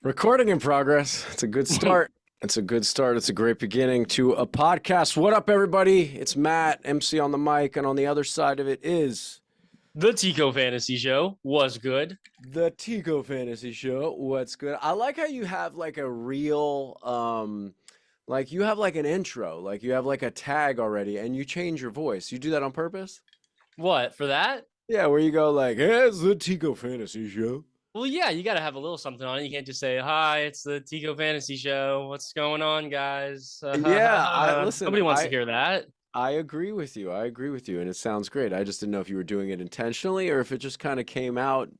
Recording in progress. It's a good start. It's a good start. It's a great beginning to a podcast. What up, everybody? It's Matt, MC on the mic, and on the other side of it is The Tico Fantasy Show was good. the Tico Fantasy Show. What's good? I like how you have like a real, like you have like an intro, like you have like a tag already, and you change your voice. You do that on purpose? What, for that? Yeah, where you go like, "Hey, it's the Tico Fantasy Show." Well, yeah, you got to have a little something on it. You can't just say, "Hi, it's the Tico Fantasy Show. What's going on, guys?" Yeah, I listen. Nobody wants to hear that. I agree with you. I agree with you, and it sounds great. I just didn't know if you were doing it intentionally or if it just kind of came out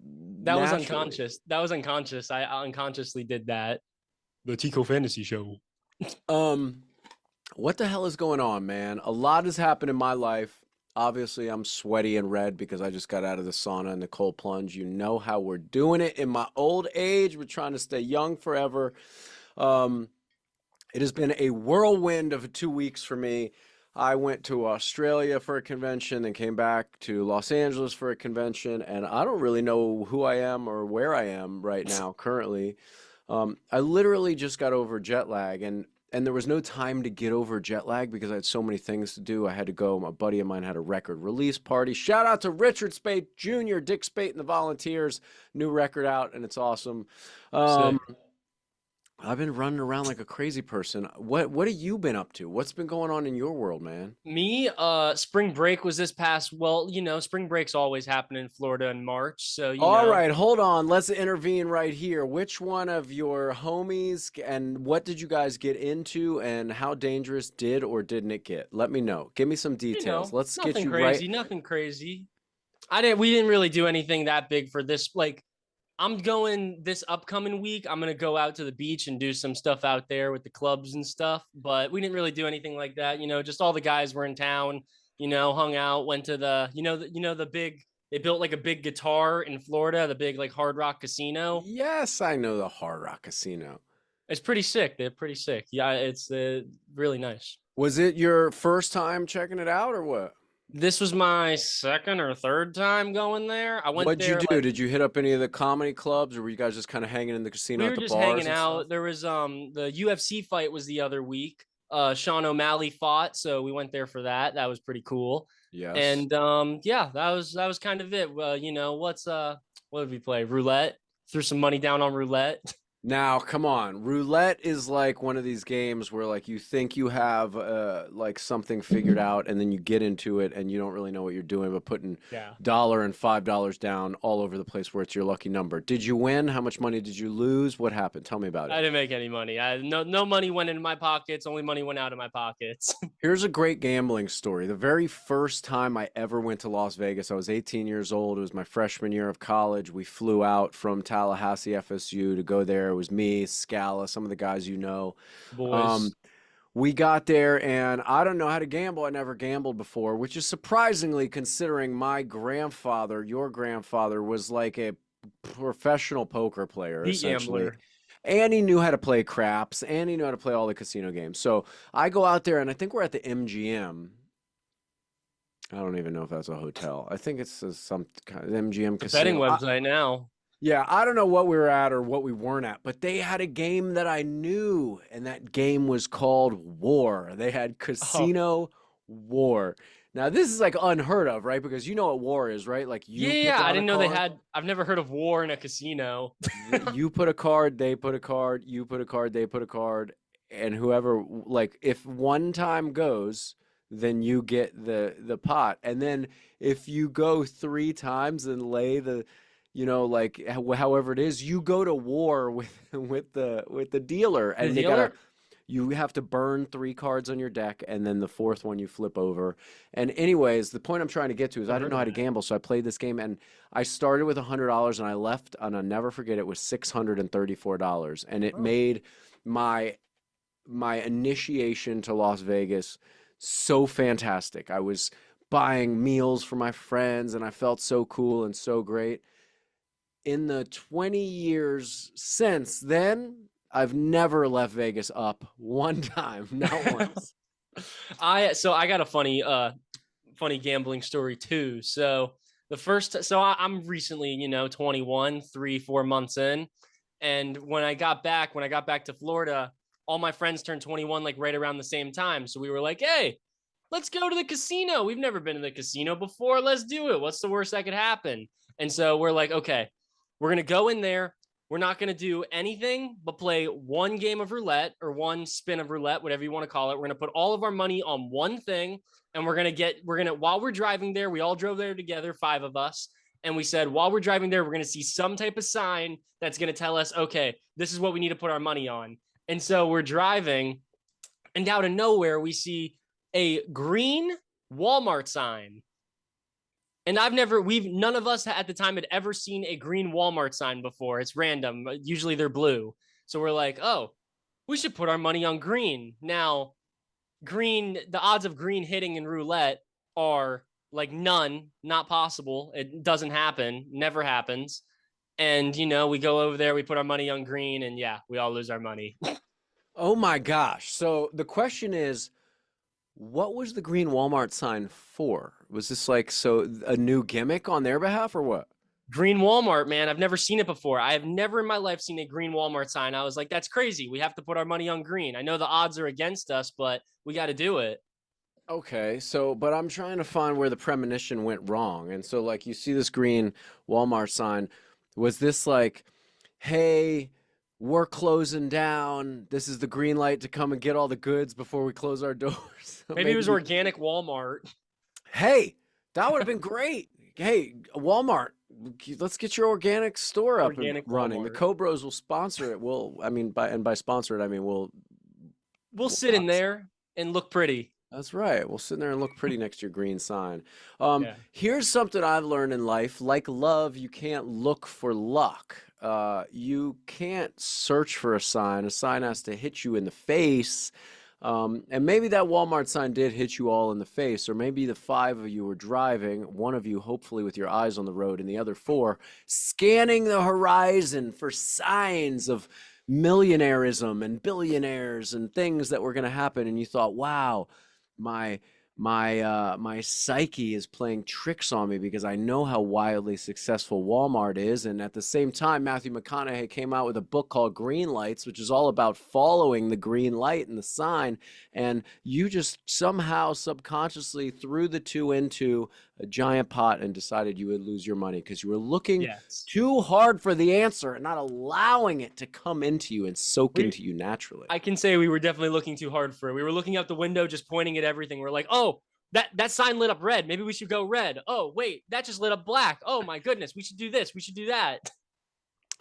That was naturally. unconscious. That was unconscious. I unconsciously did that. The Tico Fantasy Show. Um, what the hell is going on, man? A lot has happened in my life. Obviously, I'm sweaty and red because I just got out of the sauna and the cold plunge. You know how we're doing it in my old age. We're trying to stay young forever. Um, it has been a whirlwind of 2 weeks for me. I went to Australia for a convention, then came back to Los Angeles for a convention, and I don't really know who I am or where I am right now currently. I literally just got over jet lag, and there was no time to get over jet lag because I had so many things to do. I had to go. My buddy of mine had a record release party. Shout out to Richard Spate Jr., Dick Spate, and the Volunteers. New record out, and it's awesome. Um, Sick. I've been running around like a crazy person. What have you been up to? What's been going on in your world, man? Me, spring break was this past. Well, spring breaks always happen in Florida in March. So, All right, hold on. Let's intervene right here. Which one of your homies and what did you guys get into and how dangerous did or didn't it get? Let me know. Give me some details. Let's get nothing you right. crazy, nothing crazy. We didn't really do anything that big for this. Like, I'm going this upcoming week. I'm gonna go out to the beach and do some stuff out there with the clubs and stuff. But we didn't really do anything like that. Just all the guys were in town. Hung out, went to the big. They built like a big guitar in Florida, the big like Hard Rock Casino. Yes, I know the Hard Rock Casino. It's pretty sick. They're pretty sick. Yeah, it's really nice. Was it your first time checking it out or what? This was my second or third time going there. I went What'd you there do? like Did you hit up any of the comedy clubs or were you guys just kind of hanging in the casino we at were the just hanging bars and stuff? out. There was the UFC fight was the other week. Sean O'Malley fought, so we went there for that. That was pretty cool. Yes. And yeah, that was kind of it. What did we play? Roulette. Threw some money down on roulette. Now, come on. Roulette is like one of these games where like you think you have like something figured out and then you get into it and you don't really know what you're doing, but putting Yeah. dollar and $5 down all over the place where it's your lucky number. Did you win? How much money did you lose? What happened? Tell me about I it. didn't make any money. No money went into my pockets. Only money went out of my pockets. Here's a great gambling story. The very first time I ever went to Las Vegas, I was 18 years old. It was my freshman year of college. We flew out from Tallahassee, FSU to go there. It was me, Scala, some of the guys you know. Um, Boys. we got there, and I don't know how to gamble. I never gambled before, which is surprisingly considering my grandfather, your grandfather, was like a professional poker player, The essentially. gambler. And he knew how to play craps, and he knew how to play all the casino games. So I go out there, and I think we're at the MGM. I don't even know if that's a hotel. I think it's some kind of MGM The betting casino. website now. Yeah, I don't know what we were at or what we weren't at, but they had a game that I knew, and that game was called War. They had Oh, Casino War. Now, this is like unheard of, right? Because you know what war is, right? Like you put yeah. I down a didn't know they card, had. I've never heard of war in a casino. you put a card, they put a card, you put a card, they put a card, and whoever like if one time goes, then you get the pot. And then if you go three times and lay the like however it is, you go to war with with the dealer The and they gotta dealer. you have to burn three cards on your deck and then the fourth one you flip over. And anyways, the point I'm trying to get to is I Never didn't heard know of how to that. gamble, so I played this game and I started with $100 and I left and I'll never forget it was $634 and it Oh, made my initiation to Las Vegas so fantastic. I was buying meals for my friends and I felt so cool and so great. In the 20 years since then, I've never left Vegas up one time, not once. I got a funny gambling story too. So I'm recently 21, 3, 4 months in, And when I got back to Florida, all my friends turned 21 like right around the same time. So we were like, hey, let's go to the casino. We've never been to the casino before. Let's do it. What's the worst that could happen? And so we're like, okay, we're going to go in there. We're not going to do anything but play one game of roulette or one spin of roulette, whatever you want to call it. We're going to put all of our money on one thing. And while we're driving there, we all drove there together, 5 of us. And we said, while we're driving there, we're going to see some type of sign that's going to tell us, okay, this is what we need to put our money on. And so we're driving, and out of nowhere, we see a green Walmart sign. And none of us at the time had ever seen a green Walmart sign before. It's random. Usually they're blue. So we're like, oh, we should put our money on green. Now, the odds of green hitting in roulette are like none, not possible. It doesn't happen, never happens. And, we go over there, we put our money on green, and yeah, we all lose our money. Oh my gosh. So the question is, what was the green Walmart sign for? Was this like a new gimmick on their behalf or what? Green Walmart, man. I've never seen it before. I have never in my life seen a green Walmart sign. I was like, that's crazy. We have to put our money on green. I know the odds are against us, but we got to do it. Okay, so but I'm trying to find where the premonition went wrong. And so like you see this green Walmart sign. Was this like, hey, we're closing down. This is the green light to come and get all the goods before we close our doors. So Maybe it was you, organic Walmart. hey, that would have been great. Hey, Walmart, let's get your organic store up and Organic running. The Walmart. Cobros will sponsor it. I mean, by sponsor it, I mean We'll we'll sit in there and look pretty. That's right. We'll sit there and look pretty next to your green sign. Yeah. Here's something I've learned in life. Like love, you can't look for luck. You can't search for a sign. A sign has to hit you in the face. And maybe that Walmart sign did hit you all in the face, or maybe the 5 of you were driving, one of you hopefully with your eyes on the road, and the other 4 scanning the horizon for signs of millionairism and billionaires and things that were going to happen. And you thought, wow, my my psyche is playing tricks on me because I know how wildly successful Walmart is. And at the same time, Matthew McConaughey came out with a book called Green Lights, which is all about following the green light and the sign. And you just somehow subconsciously threw the two into a giant pot and decided you would lose your money because you were looking Yes. too hard for the answer and not allowing it to come into you and soak We, into you naturally. I can say we were definitely looking too hard for it. We were looking out the window, just pointing at everything. We're like, oh, that sign lit up red. Maybe we should go red. Oh, wait, that just lit up black. Oh my goodness, we should do this. We should do that.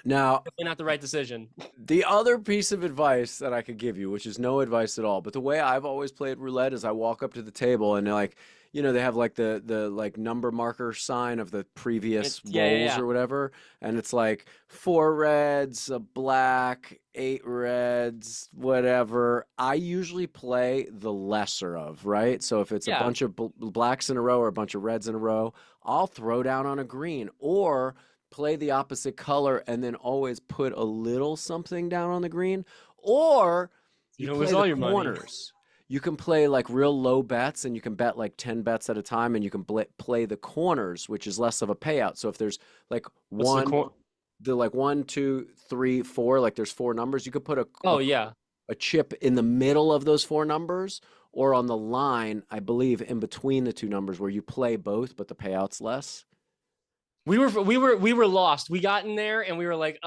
Now, Definitely not the right decision. the other piece of advice that I could give you, which is no advice at all, but the way I've always played roulette is I walk up to the table and they're like, they have like the like number marker sign of the previous Yeah, yeah, rolls yeah. or whatever, and it's like 4 reds, a black, 8 reds, whatever. I usually play the lesser of, right? So if it's a Yeah. bunch of blacks in a row or a bunch of reds in a row, I'll throw down on a green or play the opposite color and then always put a little something down on the green, or You you don't lose play the all your money. corners. You can play like real low bets and you can bet like 10 bets at a time and you can play the corners, which is less of a payout. So if there's like What's the one, core? the like 1, 2, 3, 4, like there's 4 numbers, you could put Oh, yeah. a chip in the middle of those 4 numbers or on the line, I believe, in between the 2 numbers where you play both, but the payout's less. We were lost. We got in there and we were like,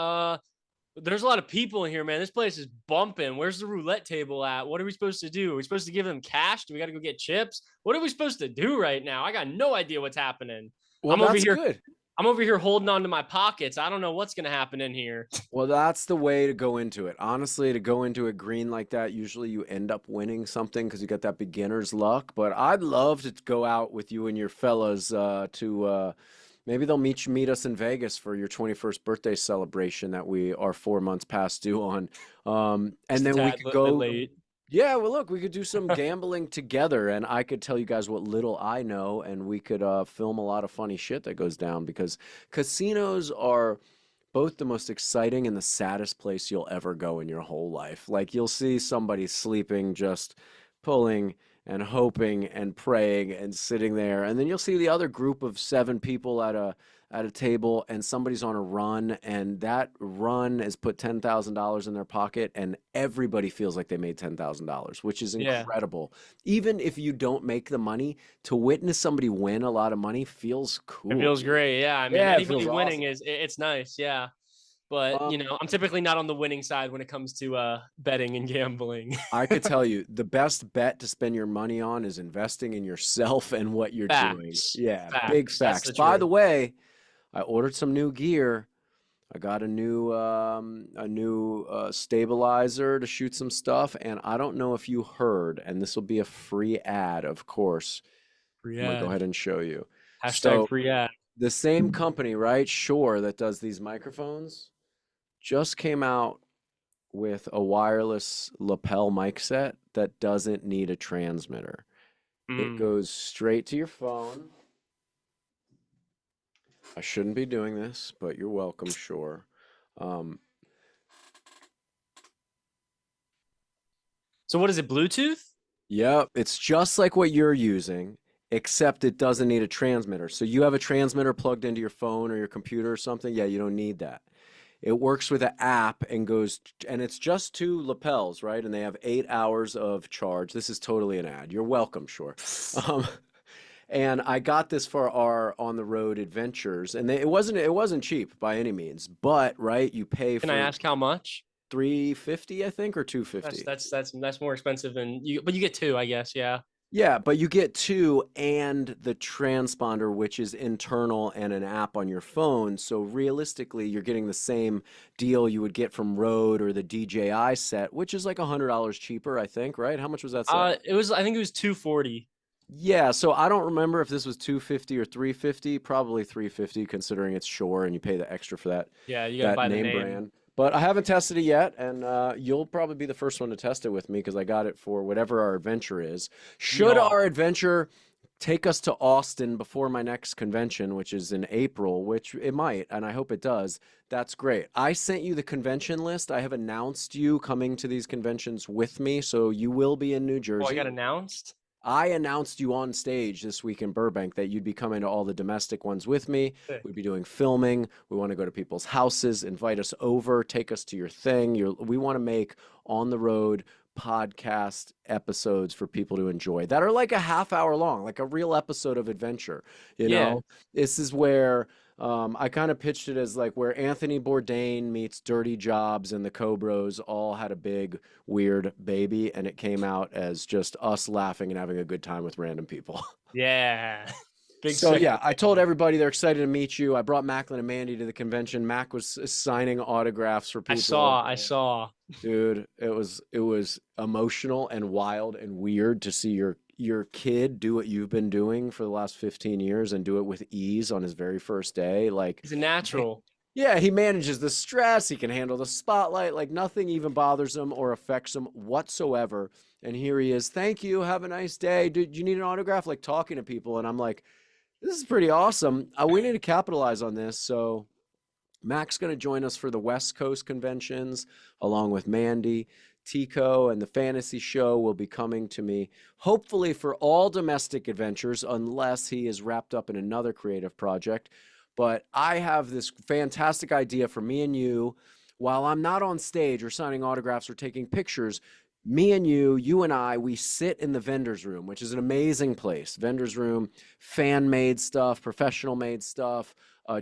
there's a lot of people in here, man. This place is bumping. Where's the roulette table at? What are we supposed to do? Are we supposed to give them cash? Do we got to go get chips? What are we supposed to do right now? I got no idea what's happening. Well, I'm over that's here. good. I'm over here holding on to my pockets. I don't know what's gonna happen in here. Well, that's the way to go into it. Honestly, to go into a green like that, usually you end up winning something because you got that beginner's luck. But I'd love to go out with you and your fellas to maybe they'll meet us in Vegas for your 21st birthday celebration that we are 4 months past due on. And Just a then we tad could bit go. late. Yeah, well, look, we could do some gambling together, and I could tell you guys what little I know, and we could film a lot of funny shit that goes down because casinos are both the most exciting and the saddest place you'll ever go in your whole life. Like, you'll see somebody sleeping, just pulling and hoping and praying and sitting there. And then you'll see the other group of 7 people at a table, and somebody's on a run, and that run has put $10,000 in their pocket, and everybody feels like they made $10,000, which is Yeah. incredible. Even if you don't make the money, to witness somebody win a lot of money feels It cool. feels great. Yeah. I mean, Yeah, it anybody feels winning awesome. it's nice. Yeah. But Um, I'm typically not on the winning side when it comes to betting and gambling. I could tell you the best bet to spend your money on is investing in yourself and what you're doing. Facts. Yeah, big Facts. That's facts. the By the truth. way, I ordered some new gear. I got a new stabilizer to shoot some stuff, and I don't know if you heard, and this will be a free ad, of course. Free I'm gonna go ad. ahead and show you. Hashtag So free ad. the same company, right? Shure, that does these microphones, just came out with a wireless lapel mic set that doesn't need a transmitter. It Mm. goes straight to your phone. I shouldn't be doing this, but you're welcome, Shure. Um, So what is it? Bluetooth? Yep, it's just like what you're using, except it doesn't need a transmitter. So you have a transmitter plugged into your phone or your computer or something. Yeah, you don't need that. It works with an app and goes, and it's just 2 lapels, right? And they have 8 hours of charge. This is totally an ad. You're welcome, sure. Um, and I got this for our on the road adventures, and it wasn't cheap by any means, but right, you pay Can I for ask how much? 350, I think, or That's 250. that's that's that's more expensive than you, but you get two, I guess. Yeah. Yeah, but you get two and the transponder, which is internal and an app on your phone. So realistically, you're getting the same deal you would get from Rode or the DJI set, which is like $100 cheaper, I think, right? How much was that set? I think it was 240. Yeah, so I don't remember if this was 250 or 350, probably 350 considering it's Shure and you pay the extra for that Yeah, you got to that buy the name name. brand. But I haven't tested it yet, and you'll probably be the first one to test it with me because I got it for whatever our adventure is. Should Yeehaw. our adventure take us to Austin before my next convention, which is in April, which it might, and I hope it does, that's great. I sent you the convention list. I have announced you coming to these conventions with me, so you will be in New Oh, I Jersey. got announced. I announced you on stage this week in Burbank that you'd be coming to all the domestic ones with me. Sick. We'd be doing filming. We want to go to people's houses, invite us over, take us to your thing. We want to make on the road podcast episodes for people to enjoy that are like a half hour long, like a real episode of adventure. You Yeah. know, this is where I kind of pitched it as like where Anthony Bourdain meets Dirty Jobs and the Cobras all had a big weird baby, and it came out as just us laughing and having a good time with random people. Yeah. Big So yeah, second I told opinion. everybody they're excited to meet you. I brought Macklin and Mandy to the convention. Mac was signing autographs for I people. saw. I saw. Dude, it was emotional and wild and weird to see your kid do what you've been doing for the last 15 years and do it with ease on his very first day. Like, He's a natural. yeah, he manages the stress. He can handle the spotlight. Like nothing even bothers him or affects him whatsoever. And here he is. Thank you. Have a nice day. Did you need an autograph? Like talking to people. And I'm like, this is pretty awesome. We need to capitalize on this. So Mac's going to join us for the West Coast conventions along with Mandy. Tico and the fantasy show will be coming to me, hopefully for all domestic adventures, unless he is wrapped up in another creative project. But I have this fantastic idea for me and you. While I'm not on stage or signing autographs or taking pictures, me and you and I, we sit in the vendor's room, which is an amazing place. Vendor's room, fan made stuff, professional made stuff,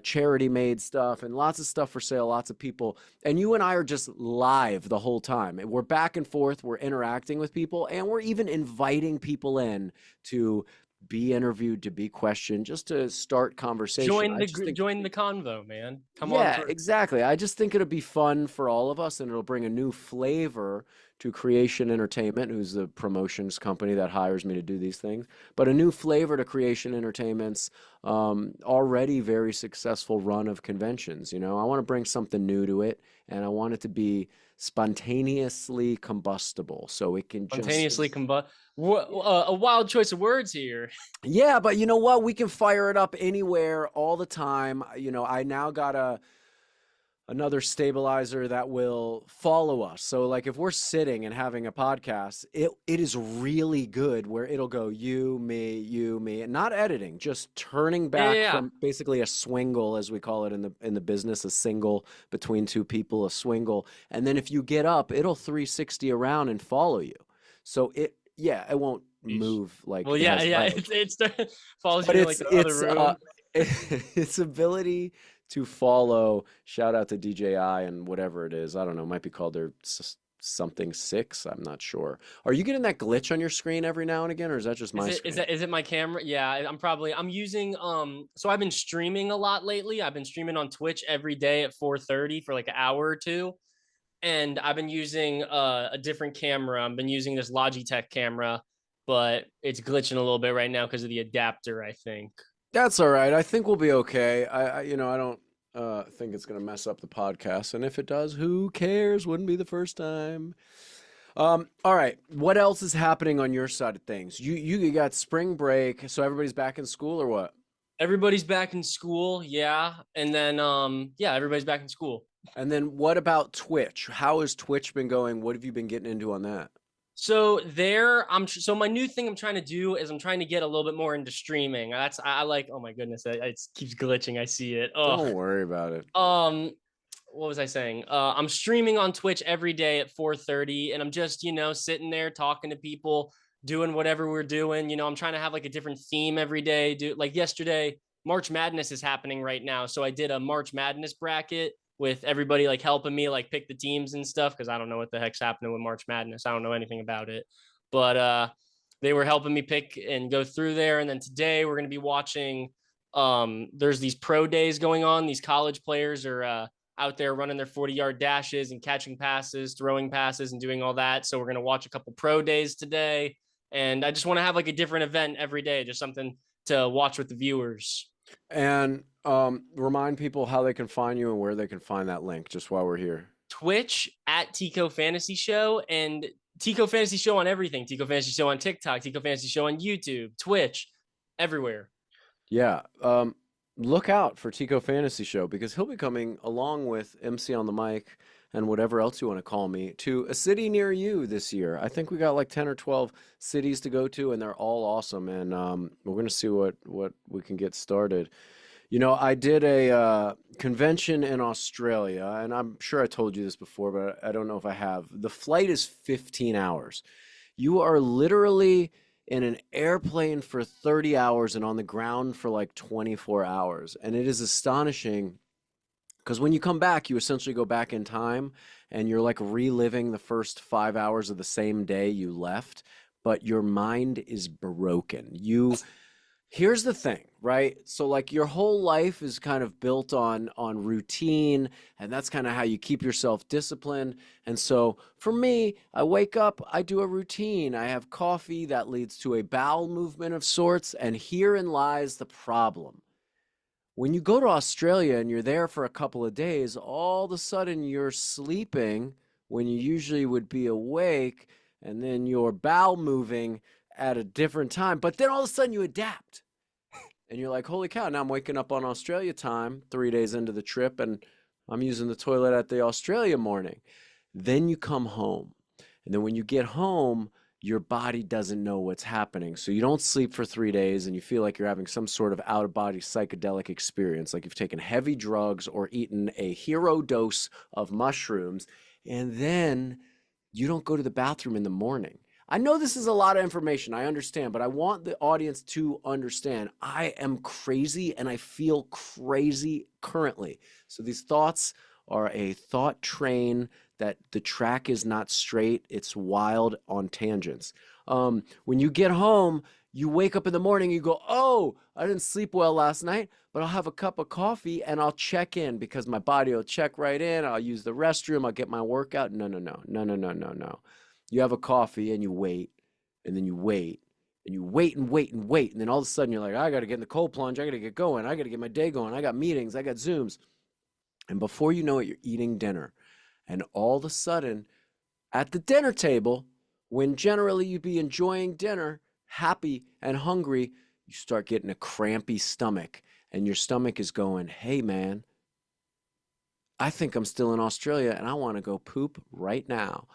charity made stuff, and lots of stuff for sale, lots of people. And you and I are just live the whole time. And we're back and forth, we're interacting with people, and we're even inviting people in to be interviewed, to be questioned, just to start conversation. I just think Join the convo, man. Come on yeah, through. exactly. I just think it'll be fun for all of us and it'll bring a new flavor to Creation Entertainment, who's the promotions company that hires me to do these things, but a new flavor to Creation Entertainment's already very successful run of conventions. I want to bring something new to it and I want it to be spontaneously combustible so it can just Spontaneously combust. A wild choice of words here. yeah, but you know what? We can fire it up anywhere all the time. I now got another stabilizer that will follow us. So like if we're sitting and having a podcast, it is really good where it'll go you, me, and not editing, just turning Yeah, yeah, back yeah. from basically a swingle as we call it in the business, a single between two people, a swingle. And then if you get up, it'll 360 around and follow you. So it won't Sheesh. move like Well, it yeah, has yeah. legs. It's follows But you in like the other room. its ability to follow. Shout out to DJI and whatever it is. I don't know. It might be called their something six. I'm not sure. Are you getting that glitch on your screen every now and again, or is that just Is my it is screen? that is it my camera? Yeah, I'm using so I've been streaming a lot lately. I've been streaming on Twitch every day at 4:30 for like an hour or two. And I've been using a different camera. I've been using this Logitech camera, but it's glitching a little bit right now because of the adapter, I think. That's all right. I think we'll be okay. I don't think it's gonna mess up the podcast, and if it does, who cares? Wouldn't be the first time. All right. What else is happening on your side of things? You got spring break, so everybody's back in school or what? Everybody's back in school, yeah. And then yeah, everybody's back in school. And then what about Twitch? How has Twitch been going? What have you been getting into on that? So there, so my new thing I'm trying to do is I'm trying to get a little bit more into streaming. I like. Oh my goodness, it keeps glitching. I see it. Oh, Don't worry about it. what was I saying? I'm streaming on Twitch every day at 4:30, and I'm just sitting there talking to people, doing whatever we're doing. I'm trying to have like a different theme every day. Do like yesterday, March Madness is happening right now, so I did a March Madness bracket with everybody like helping me like pick the teams and stuff because I don't know what the heck's happening with March Madness. I don't know anything about it, but they were helping me pick and go through there. And then today we're gonna be watching. There's these pro days going on. These college players are out there running their 40-yard dashes and catching passes, throwing passes, and doing all that. So we're going to watch a couple pro days today. And I just want to have like a different event every day, just something to watch with the viewers. And remind people how they can find you and where they can find that link just while we're here. Twitch at Tico Fantasy Show and Tico Fantasy Show on everything. Tico Fantasy Show on TikTok, Tico Fantasy Show on YouTube, Twitch, everywhere. Yeah. Look out for Tico Fantasy Show because he'll be coming along with MC on the mic and whatever else you want to call me to a city near you this year. I think we got like 10 or 12 cities to go to, and they're all awesome. And we're going to see what we can get started. You know, I did a convention in Australia, and I'm sure I told you this before, but I don't know if I have. The flight is 15 hours. You are literally in an airplane for 30 hours and on the ground for like 24 hours. And it is astonishing because when you come back, you essentially go back in time and you're like reliving the first 5 hours of the same day you left, but your mind is broken. Here's the thing, right? So like your whole life is kind of built on routine, and that's kind of how you keep yourself disciplined. And so for me, I wake up, I do a routine. I have coffee that leads to a bowel movement of sorts, and herein lies the problem. When you go to Australia and you're there for a couple of days, all of a sudden you're sleeping when you usually would be awake, and then you're bowel moving at a different time, but then all of a sudden you adapt and you're like, holy cow, now I'm waking up on Australia time 3 days into the trip and I'm using the toilet at the Australia morning. Then you come home. And then when you get home, your body doesn't know what's happening. So you don't sleep for 3 days and you feel like you're having some sort of out of body psychedelic experience, like you've taken heavy drugs or eaten a hero dose of mushrooms. And then you don't go to the bathroom in the morning. I know this is a lot of information. I understand, but I want the audience to understand I am crazy and I feel crazy currently. So these thoughts are a thought train that the track is not straight. It's wild on tangents. When you get home, you wake up in the morning, you go, oh, I didn't sleep well last night, but I'll have a cup of coffee and I'll check in because my body will check right in. I'll use the restroom. I'll get my workout. No, no, no, no, no, no, no, no. You have a coffee and you wait, and then you wait, and you wait and wait and wait. And then all of a sudden you're like, I got to get in the cold plunge. I got to get going. I got to get my day going. I got meetings. I got Zooms. And before you know it, you're eating dinner. And all of a sudden, at the dinner table, when generally you'd be enjoying dinner, happy and hungry, you start getting a crampy stomach. And your stomach is going, hey, man, I think I'm still in Australia and I want to go poop right now.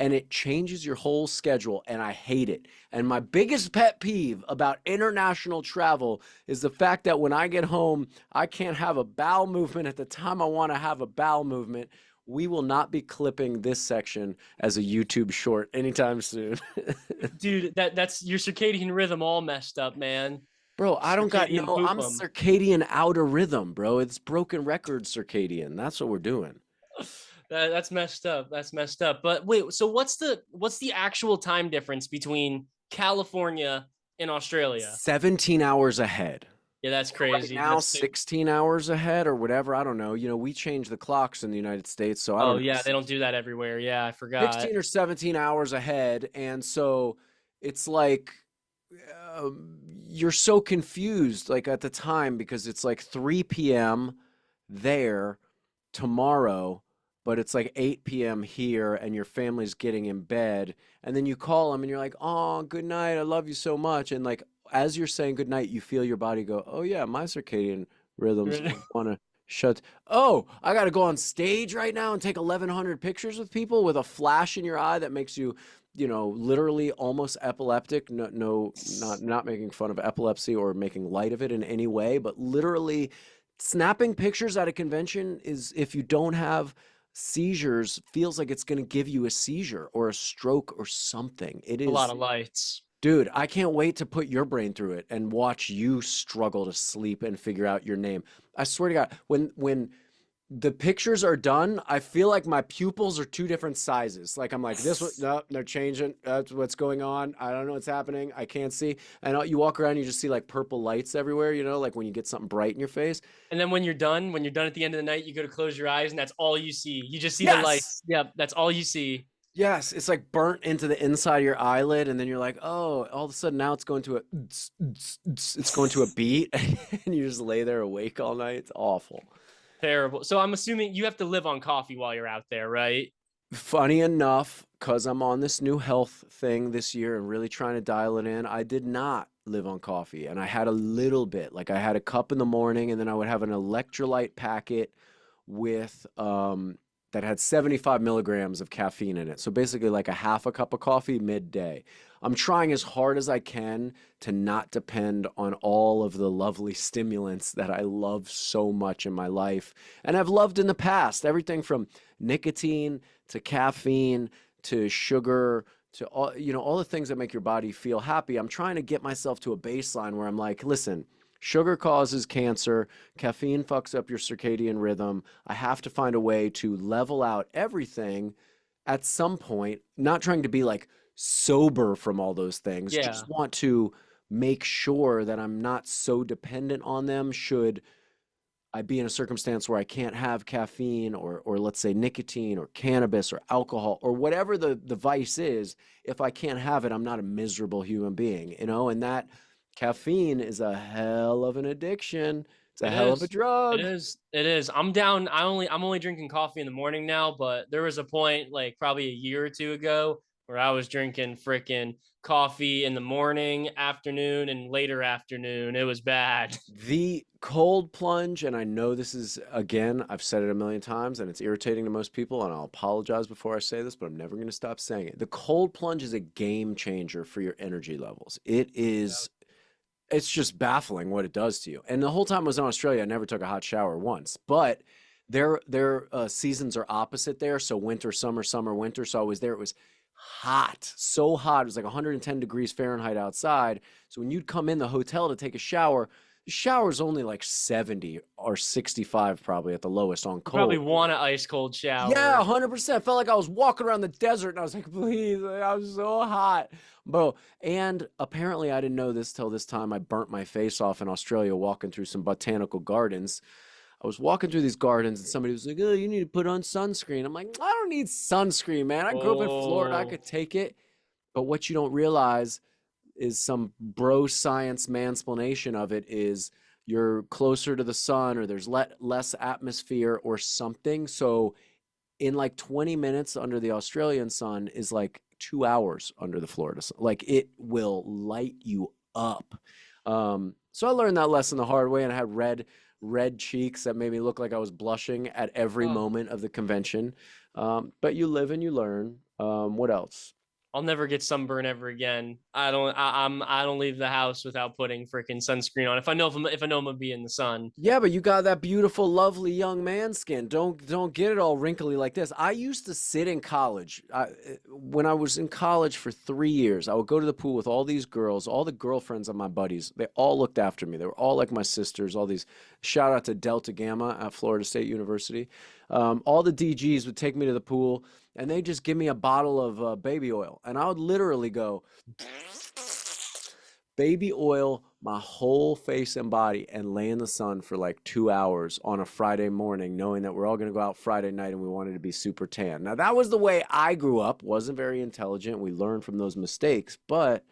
And it changes your whole schedule, and I hate it. And my biggest pet peeve about international travel is the fact that when I get home, I can't have a bowel movement at the time I want to have a bowel movement. We will not be clipping this section as a YouTube short anytime soon. Dude, that's your circadian rhythm all messed up, man. Bro, I don't got Circadian no, I'm poopum. circadian out of rhythm, bro. It's broken record circadian. That's what we're doing. That's messed up. That's messed up. But wait, so what's the actual time difference between California and Australia? 17 hours ahead. Yeah, that's Right crazy. now, That's 16 hours ahead or whatever. I don't know. We change the clocks in the United States, so I don't oh know. yeah, they don't do that everywhere. Yeah, I forgot. 16 or 17 hours ahead. And so it's like you're so confused, like at the time, because it's like 3 p.m. there tomorrow, but it's like 8 p.m. here, and your family's getting in bed. And then you call them and you're like, oh, good night. I love you so much. And like, as you're saying good night, you feel your body go, oh, yeah, my circadian rhythms want to shut. Oh, I got to go on stage right now and take 1,100 pictures with people with a flash in your eye that makes you, literally almost epileptic. No, no, not making fun of epilepsy or making light of it in any way, but literally snapping pictures at a convention is, if you don't have seizures, feels like it's going to give you a seizure or a stroke or something. It a lot is, of lights. dude, I can't wait to put your brain through it and watch you struggle to sleep and figure out your name. I swear to God, when the pictures are done, I feel like my pupils are two different sizes. Like I'm like, this one, no, they're changing. That's what's going on. I don't know what's happening. I can't see. And you walk around, you just see like purple lights everywhere, like when you get something bright in your face. And then when you're done at the end of the night, you go to close your eyes, and that's all you see. You just see the Yes. lights. Yep, that's all you see. Yes. It's like burnt into the inside of your eyelid. And then you're like, oh, all of a sudden now it's going to it's going to a beat. And you just lay there awake all night. It's awful. Terrible. So I'm assuming you have to live on coffee while you're out there, right? Funny enough, because I'm on this new health thing this year and really trying to dial it in, I did not live on coffee. And I had a little bit. Like I had a cup in the morning, and then I would have an electrolyte packet with that had 75 milligrams of caffeine in it. So basically like a half a cup of coffee midday. I'm trying as hard as I can to not depend on all of the lovely stimulants that I love so much in my life and I've loved in the past. Everything from nicotine to caffeine to sugar to all the things that make your body feel happy. I'm trying to get myself to a baseline where I'm like, listen, sugar causes cancer, caffeine fucks up your circadian rhythm. I have to find a way to level out everything at some point, not trying to be like sober from all those things, Yeah. just want to make sure that I'm not so dependent on them should I be in a circumstance where I can't have caffeine or let's say nicotine or cannabis or alcohol or whatever the vice is, if I can't have it, I'm not a miserable human being, and that caffeine is a hell of an addiction. It's a It hell of a is. It drug. is. It is. I'm down. I'm only drinking coffee in the morning now, but there was a point like probably a year or two ago where I was drinking freaking coffee in the morning, afternoon, and later afternoon. It was bad. The cold plunge, and I know this is, again, I've said it a million times and it's irritating to most people, and I'll apologize before I say this, but I'm never going to stop saying it. The cold plunge is a game changer for your energy levels. It's just baffling what it does to you. And the whole time I was in Australia, I never took a hot shower once. But their seasons are opposite there. So winter, summer, summer, winter. So I was there. It was hot, so hot. It was like 110 degrees Fahrenheit outside. So when you'd come in the hotel to take a shower, the shower's only like 70 or 65 probably at the lowest on You probably cold. want an ice cold Yeah, shower. 100%. Felt like I was walking around the desert and I was like, please, I was so hot. Bro, and apparently I didn't know this till this time. I burnt my face off in Australia walking through some botanical gardens. I was walking through these gardens and somebody was like, oh, you need to put on sunscreen. I'm like, I don't need sunscreen, man. I grew up in Florida. I Oh, could take it. But what you don't realize is some bro science mansplanation of it is you're closer to the sun or there's less atmosphere or something. So in like 20 minutes under the Australian sun is like 2 hours under the Florida sun. Like it will light you up. So I learned that lesson the hard way, and I had read red cheeks that made me look like I was blushing at every Oh, moment of the convention. But you live and you learn. What else? I'll never get sunburn ever again. I don't. I don't leave the house without putting freaking sunscreen on. If I know I'm gonna be in the sun. Yeah, but you got that beautiful, lovely young man skin. Don't get it all wrinkly like this. I used to sit in college. When I was in college for 3 years, I would go to the pool with all these girls, all the girlfriends of my buddies. They all looked after me. They were all like my sisters. All these shout out to Delta Gamma at Florida State University. All the DGs would take me to the pool, and they just give me a bottle of baby oil, and I would literally go baby oil my whole face and body and lay in the sun for like 2 hours on a Friday morning, knowing that we're all going to go out Friday night and we wanted to be super tan. Now, that was the way I grew up. Wasn't very intelligent. We learned from those mistakes. But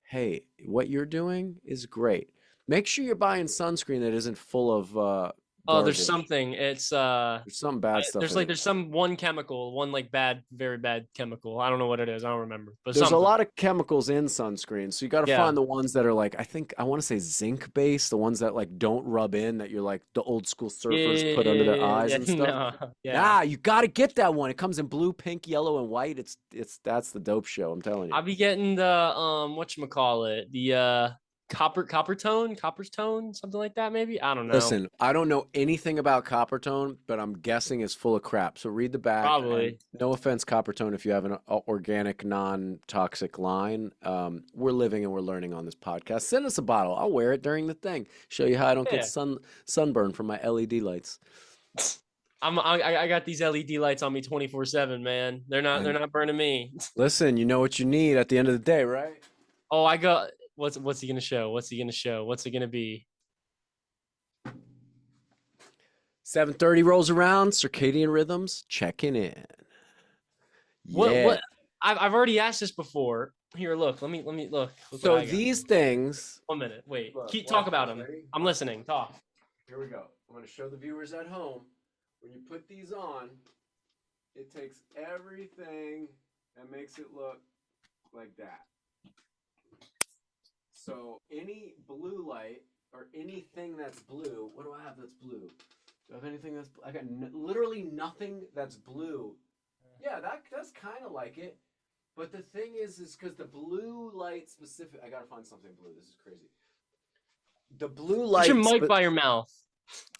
hey, what you're doing is great. Make sure you're buying sunscreen that isn't full of Oh, there's garbage. something. It's There's some bad stuff there's in like it. there's some one chemical, one like bad, very bad chemical. I don't know what it is. I don't remember, but There's a something. lot of chemicals in sunscreen, so you got to Yeah. find the ones that are like I want to say zinc based, the ones that like don't rub in, that you're like the old school surfers put under their eyes Yeah. and stuff. No. Yeah. Nah, you got to get that one. It comes in blue, pink, yellow, and white. It's that's the dope show. I'm telling you. I'll be getting the whatchamacallit, the copper's tone, something like that, maybe. I don't know. Listen, I don't know anything about Coppertone, but I'm guessing it's full of crap. So read the back, and Probably. no offense, Coppertone, if you have an organic, non-toxic line. We're living and we're learning on this podcast. Send us a bottle. I'll wear it during the thing. Show you how I don't get Yeah. sunburn from my LED lights. I got these LED lights on me 24/7, man. They're And not burning me. listen, you know what you need at the end of the day, right? Oh, I got what's he gonna show? What's he gonna show? What's it gonna be? 7:30 rolls around, circadian rhythms checking in. Yeah. What I've already asked this before. Here, look. Let me look. Look what So I got. these things, 1 minute. Wait. look, Keep talk watch about this. them. Ready? I'm Watch. listening. Talk. Here we go. I'm going to show the viewers at home. When you put these on, it takes everything and makes it look like that. So any blue light or anything that's blue, what do I have that's blue? Do I have anything that's I got literally nothing that's blue. Yeah, that's kind of like it. But the thing is because the blue light specific, I gotta find something blue. This is crazy. The blue Put your light, mic by your mouth.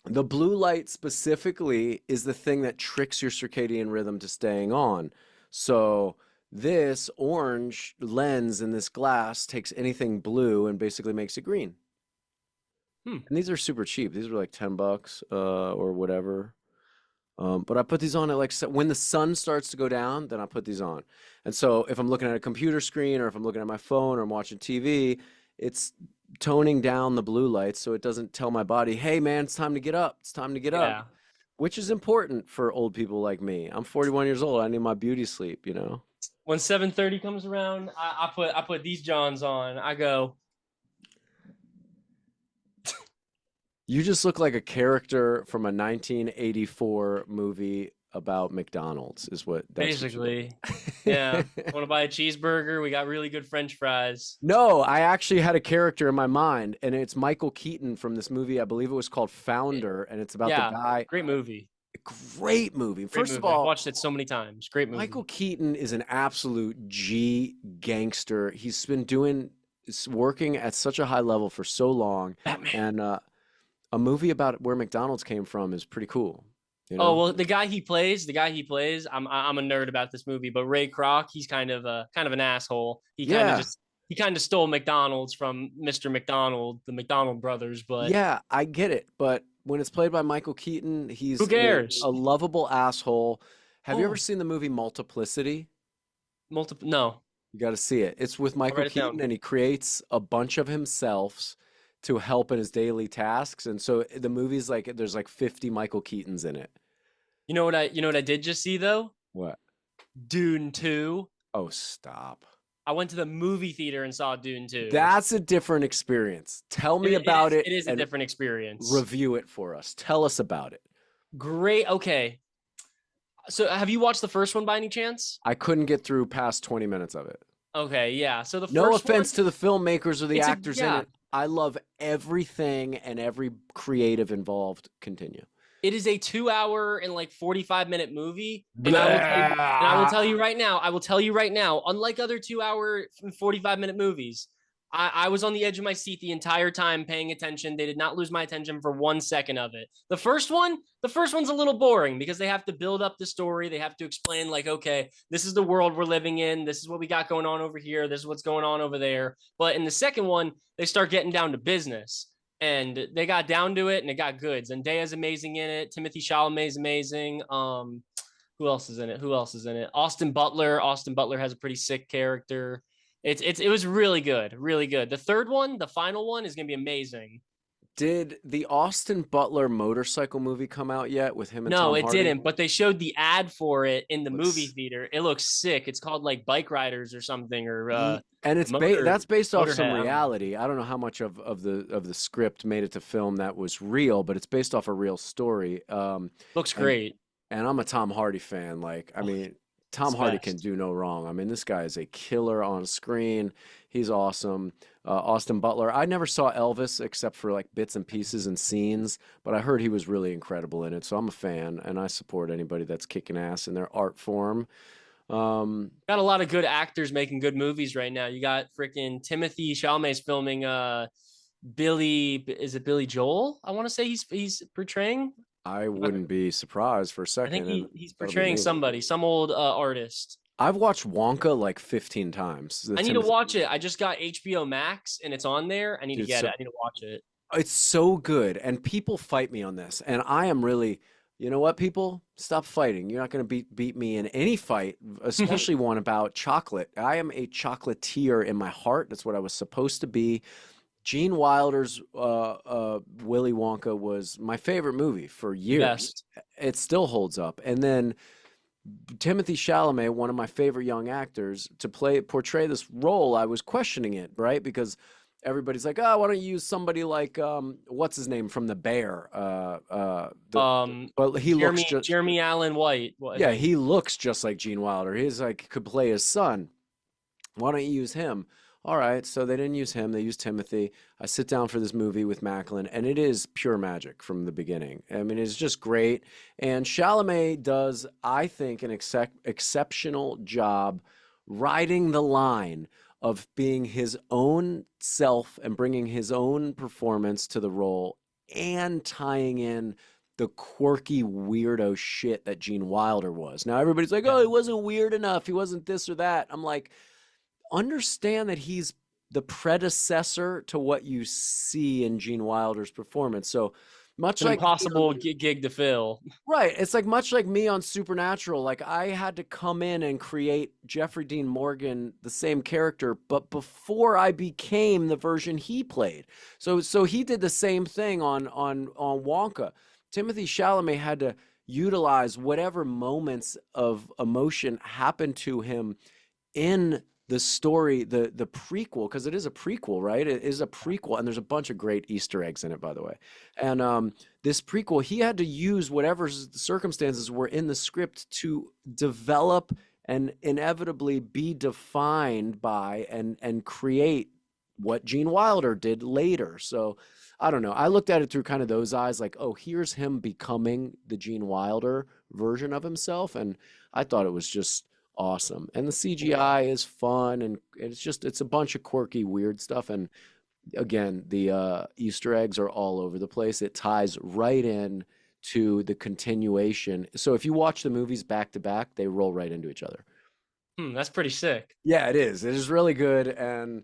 the blue light specifically is the thing that tricks your circadian rhythm to staying on. So this orange lens in this glass takes anything blue and basically makes it green. Hmm. And these are super cheap. These are like $10 or whatever. But I put these on at like when the sun starts to go down, then I put these on. And so if I'm looking at a computer screen or if I'm looking at my phone or I'm watching TV, it's toning down the blue lights so it doesn't tell my body, hey man, it's time to get up. It's time to get up, Yeah. which is important for old people like me. I'm 41 years old. I need my beauty sleep, you know? When 7:30 comes around, I put these Johns on. I go, You just look like a character from a 1984 movie about McDonald's, is what that's what you look basically. like. Yeah. Want to buy a cheeseburger? We got really good French fries. No, I actually had a character in my mind, and it's Michael Keaton from this movie. I believe it was called Founder, and it's about the Yeah. guy. Great movie. Great movie. Great First of movie. I've all, watched it so many times. Great movie. Michael Keaton is an absolute G gangster. He's been working at such a high level for so long, Batman. and a movie about where McDonald's came from is pretty cool. You Oh know? well, the guy he plays. I'm a nerd about this movie, but Ray Kroc, he's kind of an asshole. Yeah. He kind of stole McDonald's from Mr. McDonald, the McDonald brothers. But Yeah, I get it, but when it's played by Michael Keaton, he's who cares? a lovable asshole. Have you ever Oh, seen the movie Multiplicity? multiple. No, You got to see it. It's with I'll Michael write it Keaton, down. and he creates a bunch of himself to help in his daily tasks. And so the movie's like there's like 50 Michael Keatons in it. You know what I did just see though? What? Dune 2. Oh, stop. I went to the movie theater and saw Dune 2. That's a different experience. Tell me about it It is a and different experience. review it for us. Tell us about it. Great. Okay. So have you watched the first one by any chance? I couldn't get through past 20 minutes of it. Okay, yeah. So the No first offense one, to the filmmakers or the it's actors in it. I love everything and every creative involved. Continue. It is a 2 hour and like 45-minute movie. And I will Blah. tell you right now, unlike other 2 hour and 45-minute movies, I was on the edge of my seat the entire time paying attention. They did not lose my attention for 1 second of it. The first one's a little boring because they have to build up the story. They have to explain, like, okay, this is the world we're living in. This is what we got going on over here. This is what's going on over there. But in the second one, they start getting down to business. And they got down to it, and it got good. Zendaya's amazing in it. Timothy Chalamet's amazing. Who else is in it? Who else is in it? Austin Butler. Austin Butler has a pretty sick character. It was really good, really good. The third one, the final one, is gonna be amazing. Did the Austin Butler motorcycle movie come out yet with him and No, Tom it Hardy? didn't. But they showed the ad for it in the movie Looks theater. It looks sick. It's called like Bike Riders or something, or and that's based off some Motorhead. I don't know. reality. I don't know how much of the script made it to film that was real, but it's based off a real story. Looks And great. and I'm a Tom Hardy fan. Like, I Oh, mean, it's Tom Hardy can best. do no wrong. I mean, this guy is a killer on screen. He's awesome. Austin Butler. I never saw Elvis except for like bits and pieces and scenes, but I heard he was really incredible in it. So I'm a fan, and I support anybody that's kicking ass in their art form. Um, Got a lot of good actors making good movies right now. You got freaking Timothy Chalamet's filming Billy, is it Billy Joel? I want to say he's portraying. I wouldn't be surprised for a I think second, and he's that'll be portraying amazing. somebody, some old artist. I've watched Wonka like 15 times. The I need to Timothy, watch it. I just got HBO Max and it's on there. I need to dude, get it. so I need to watch it. it's so good, and people fight me on this, and I am really, you know what, people, stop fighting. You're not going to beat me in any fight, especially one about chocolate. I am a chocolatier in my heart. That's what I was supposed to be. Gene Wilder's Willy Wonka was my favorite movie for The years. best. It still holds up. And then Timothy Chalamet, one of my favorite young actors, to portray this role, I was questioning it, right? Because everybody's like, "Oh, why don't you use somebody like what's his name from The Bear?" But he looks just Jeremy Allen White, well, I yeah, think. he looks just like Gene Wilder. He's like could play his son. Why don't you use him? All right, so they didn't use him. They used Timothy. I sit down for this movie with Macklin, and it is pure magic from the beginning. I mean, it's just great. And Chalamet does, I think, an exceptional job riding the line of being his own self and bringing his own performance to the role and tying in the quirky weirdo shit that Gene Wilder was. Now everybody's like, "Oh, Yeah. he wasn't weird enough. He wasn't this or that." I'm like, understand that he's the predecessor to what you see in Gene Wilder's performance. So It's much an like me on, impossible gig to fill. right, it's like much like me on Supernatural. Like I had to come in and create Jeffrey Dean Morgan, the same character, but before I became the version he played. So he did the same thing on Wonka. Timothy Chalamet had to utilize whatever moments of emotion happened to him in the story, the prequel, because it is a prequel, right? It is a prequel, and there's a bunch of great Easter eggs in it, by the way. And this prequel, he had to use whatever circumstances were in the script to develop and inevitably be defined by and create what Gene Wilder did later. So I don't know. I looked at it through kind of those eyes, like, oh, here's him becoming the Gene Wilder version of himself, and I thought it was just awesome. And the Yeah. CGI is fun, and it's a bunch of quirky, weird stuff. And again, the Easter eggs are all over the place. It ties right in to the continuation. So if you watch the movies back to back, they roll right into each other. That's pretty sick. Yeah, it is. It is really good, and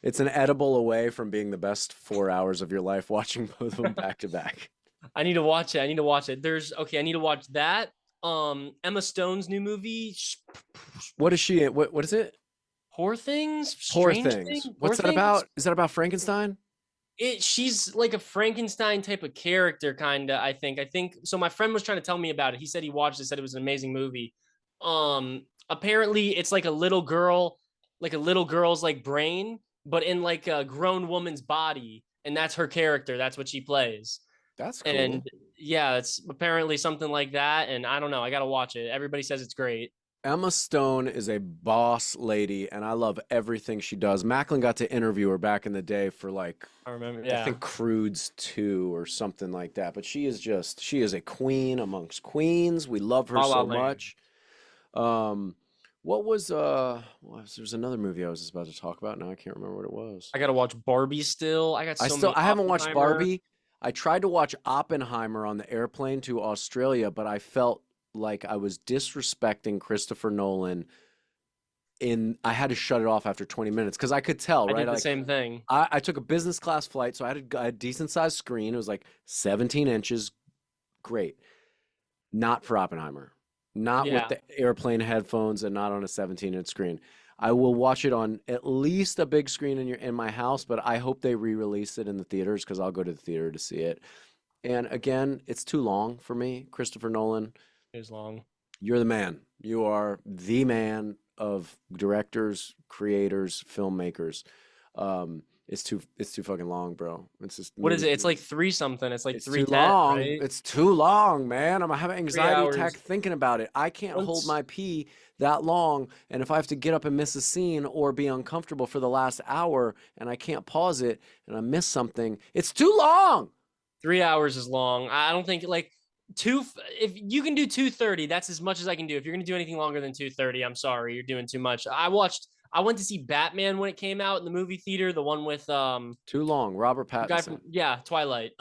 it's an edible away from being the best 4 hours of your life watching both of them back to back. I need to watch it. I need to watch it. I need to watch that. Emma Stone's new movie, What is she? What is it? Poor Things, Poor Strange Things. Thing, Poor What's that Things. about? Is that about Frankenstein? She's like a Frankenstein type of character, kind of. I think so. My friend was trying to tell me about it. He said he watched it, said it was an amazing movie. Apparently, it's like a little girl's like brain, but in like a grown woman's body, and that's her character. That's what she plays. That's And cool. yeah, it's apparently something like that. And I don't know. I gotta watch it. Everybody says it's great. Emma Stone is a boss lady, and I love everything she does. Macklin got to interview her back in the day for like I remember. I Yeah, think Crudes 2 or something like that. But she is a queen amongst queens. We love her La La so Land. much. Um, there's another movie I was just about to talk about. Now I can't remember what it was. I gotta watch Barbie still. I got so many I haven't watched Oppenheimer. Barbie. I tried to watch Oppenheimer on the airplane to Australia, but I felt like I was disrespecting Christopher Nolan in I had to shut it off after 20 minutes because I could tell, I right? did the Like same thing. I took a business class flight, so I had a decent sized screen. It was like 17 inches. Great. Not for Oppenheimer. Not with Yeah, the airplane headphones and not on a 17-inch screen. I will watch it on at least a big screen in my house, but I hope they re-release it in the theaters because I'll go to the theater to see it. And again, it's too long for me. Christopher Nolan, it was long. you're the man. You are the man of directors, creators, filmmakers. It's too fucking long, bro. It's just What is movies. it? It's like three something. It's like It's too 3:10, long. right? It's too long, man. I'm having 3 anxiety attack hours. thinking about it. I can't hold Once my pee that long, and if I have to get up and miss a scene or be uncomfortable for the last hour and I can't pause it and I miss something, it's too long. 3 hours is long. I don't think like two. If you can do 2:30, that's as much as I can do. If you're gonna do anything longer than 2:30, I'm sorry, you're doing too much. I watched. I went to see Batman when it came out in the movie theater, the one with Too long. Robert the guy Pattinson. from Twilight.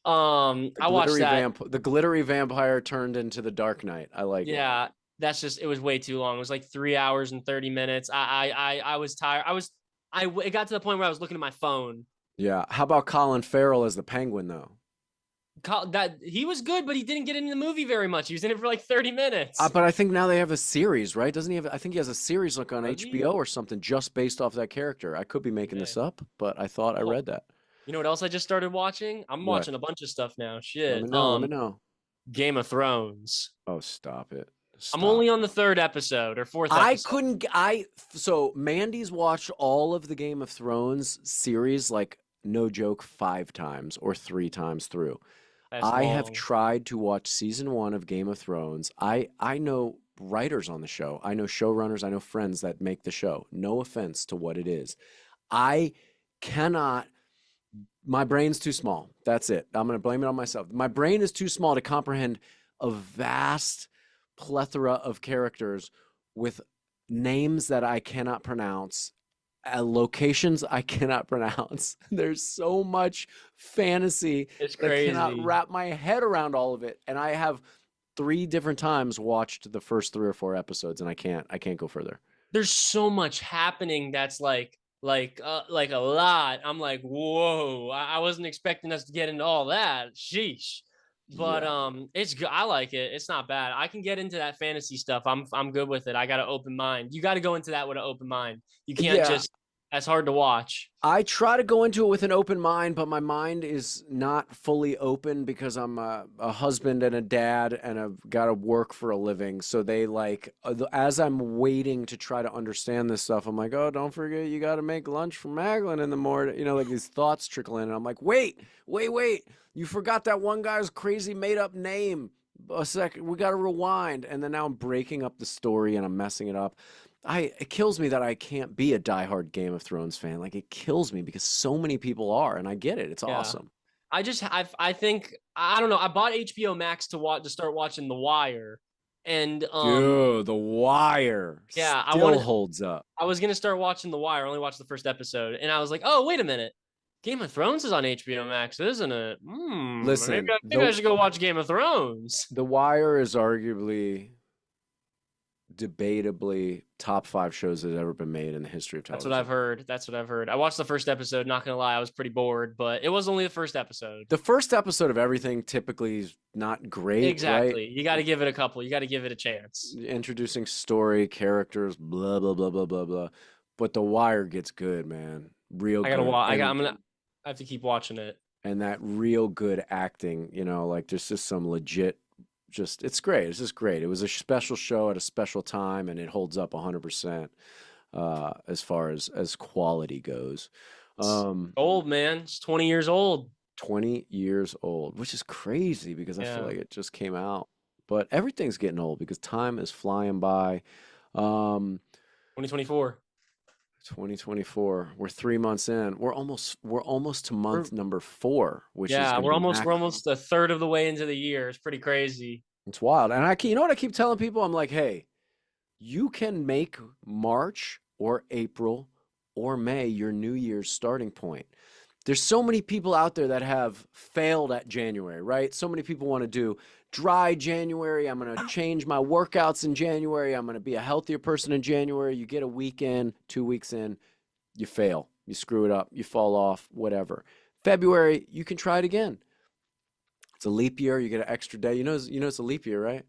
I watched that. The glittery vampire turned into the Dark Knight. I like it. Yeah, that's just it was way too long. It was like 3 hours and 30 minutes. I was tired. It got to the point where I was looking at my phone. Yeah. How about Colin Farrell as the Penguin though? That he was good, but he didn't get in the movie very much. He was in it for like 30 minutes. But I think now they have a series, right? Doesn't he have? I think he has a series like on Does he? HBO or something, just based off that character. I could be making this Man. up, but I thought I Oh, read that. you know what else I just started watching? I'm What? watching a bunch of stuff now. Let me Shit. know. Let me know. Game of Thrones. Oh, stop it. I'm Stop. only on the third episode or fourth I episode. couldn't. So Mandy's watched all of the Game of Thrones series, like no joke, 5 times or 3 times through. That's I have long. tried to watch season 1 of Game of Thrones. I know writers on the show. I know showrunners. I know friends that make the show. No offense to what it is. I cannot. My brain's too small. That's it. I'm going to blame it on myself. My brain is too small to comprehend a vast plethora of characters with names that I cannot pronounce, locations I cannot pronounce. There's so much fantasy It's that I cannot crazy. wrap my head around all of it. And I have 3 different times watched the first 3 or 4 episodes, and I can't go further. There's so much happening that's like a lot. I'm like, whoa, I wasn't expecting us to get into all that. Sheesh. But Yeah. it's good. I like it. It's not bad. I can get into that fantasy stuff. I'm good with it. I got an open mind. You got to go into that with an open mind. You can't Yeah. just. That's hard to watch. I try to go into it with an open mind, but my mind is not fully open because I'm a husband and a dad and I've got to work for a living. So they like, as I'm waiting to try to understand this stuff, I'm like, oh, don't forget you got to make lunch for Maglin in the morning. You know, like these thoughts trickle in. And I'm like, wait. You forgot that one guy's crazy made up name. A second, we got to rewind. And then now I'm breaking up the story and I'm messing it up. It kills me that I can't be a diehard Game of Thrones fan. Like it kills me because so many people are, and I get it. It's Yeah. awesome. I think I don't know. I bought HBO Max to start watching The Wire, and Dude, The Wire yeah, still holds up. I was gonna start watching The Wire. I only watched the first episode, and I was like, oh wait a minute, Game of Thrones is on HBO Max, isn't it? Listen, Maybe I should go watch Game of Thrones. The Wire is arguably, debatably top 5 shows that have ever been made in the history of That's what I've television. heard. That's what I've heard. I watched the first episode. Not gonna lie, I was pretty bored, but it was only the first episode. The first episode of everything typically is not great, right? Exactly. You got to give it a couple. You got to give it a chance. Introducing story, characters, blah blah blah blah blah blah. But The Wire gets good, man. Real I gotta good. watch. I have to keep watching it. And that real good acting, like there's just some legit, it's great. It's just great. It was a special show at a special time, and it holds up 100% as far as quality goes. It's Um, old, man. It's 20 years old. 20 years old, which is crazy because I feel Yeah. like it just came out But everything's getting old because time is flying by. Um, 2024. 2024. We're 3 months in. We're almost to We're month number 4, which is yeah, going we're to be almost we're max. almost a third of the way into the year. It's pretty crazy. It's wild. And you know what I keep telling people? I'm like, hey, you can make March or April or May your New Year's starting point. There's so many people out there that have failed at January, right? So many people want to do dry January. I'm going to change my workouts in January. I'm going to be a healthier person in January. You get a weekend, 2 weeks in, you fail. You screw it up. You fall off, whatever. February, you can try it again. It's a leap year. You get an extra day. You know it's a leap year, right?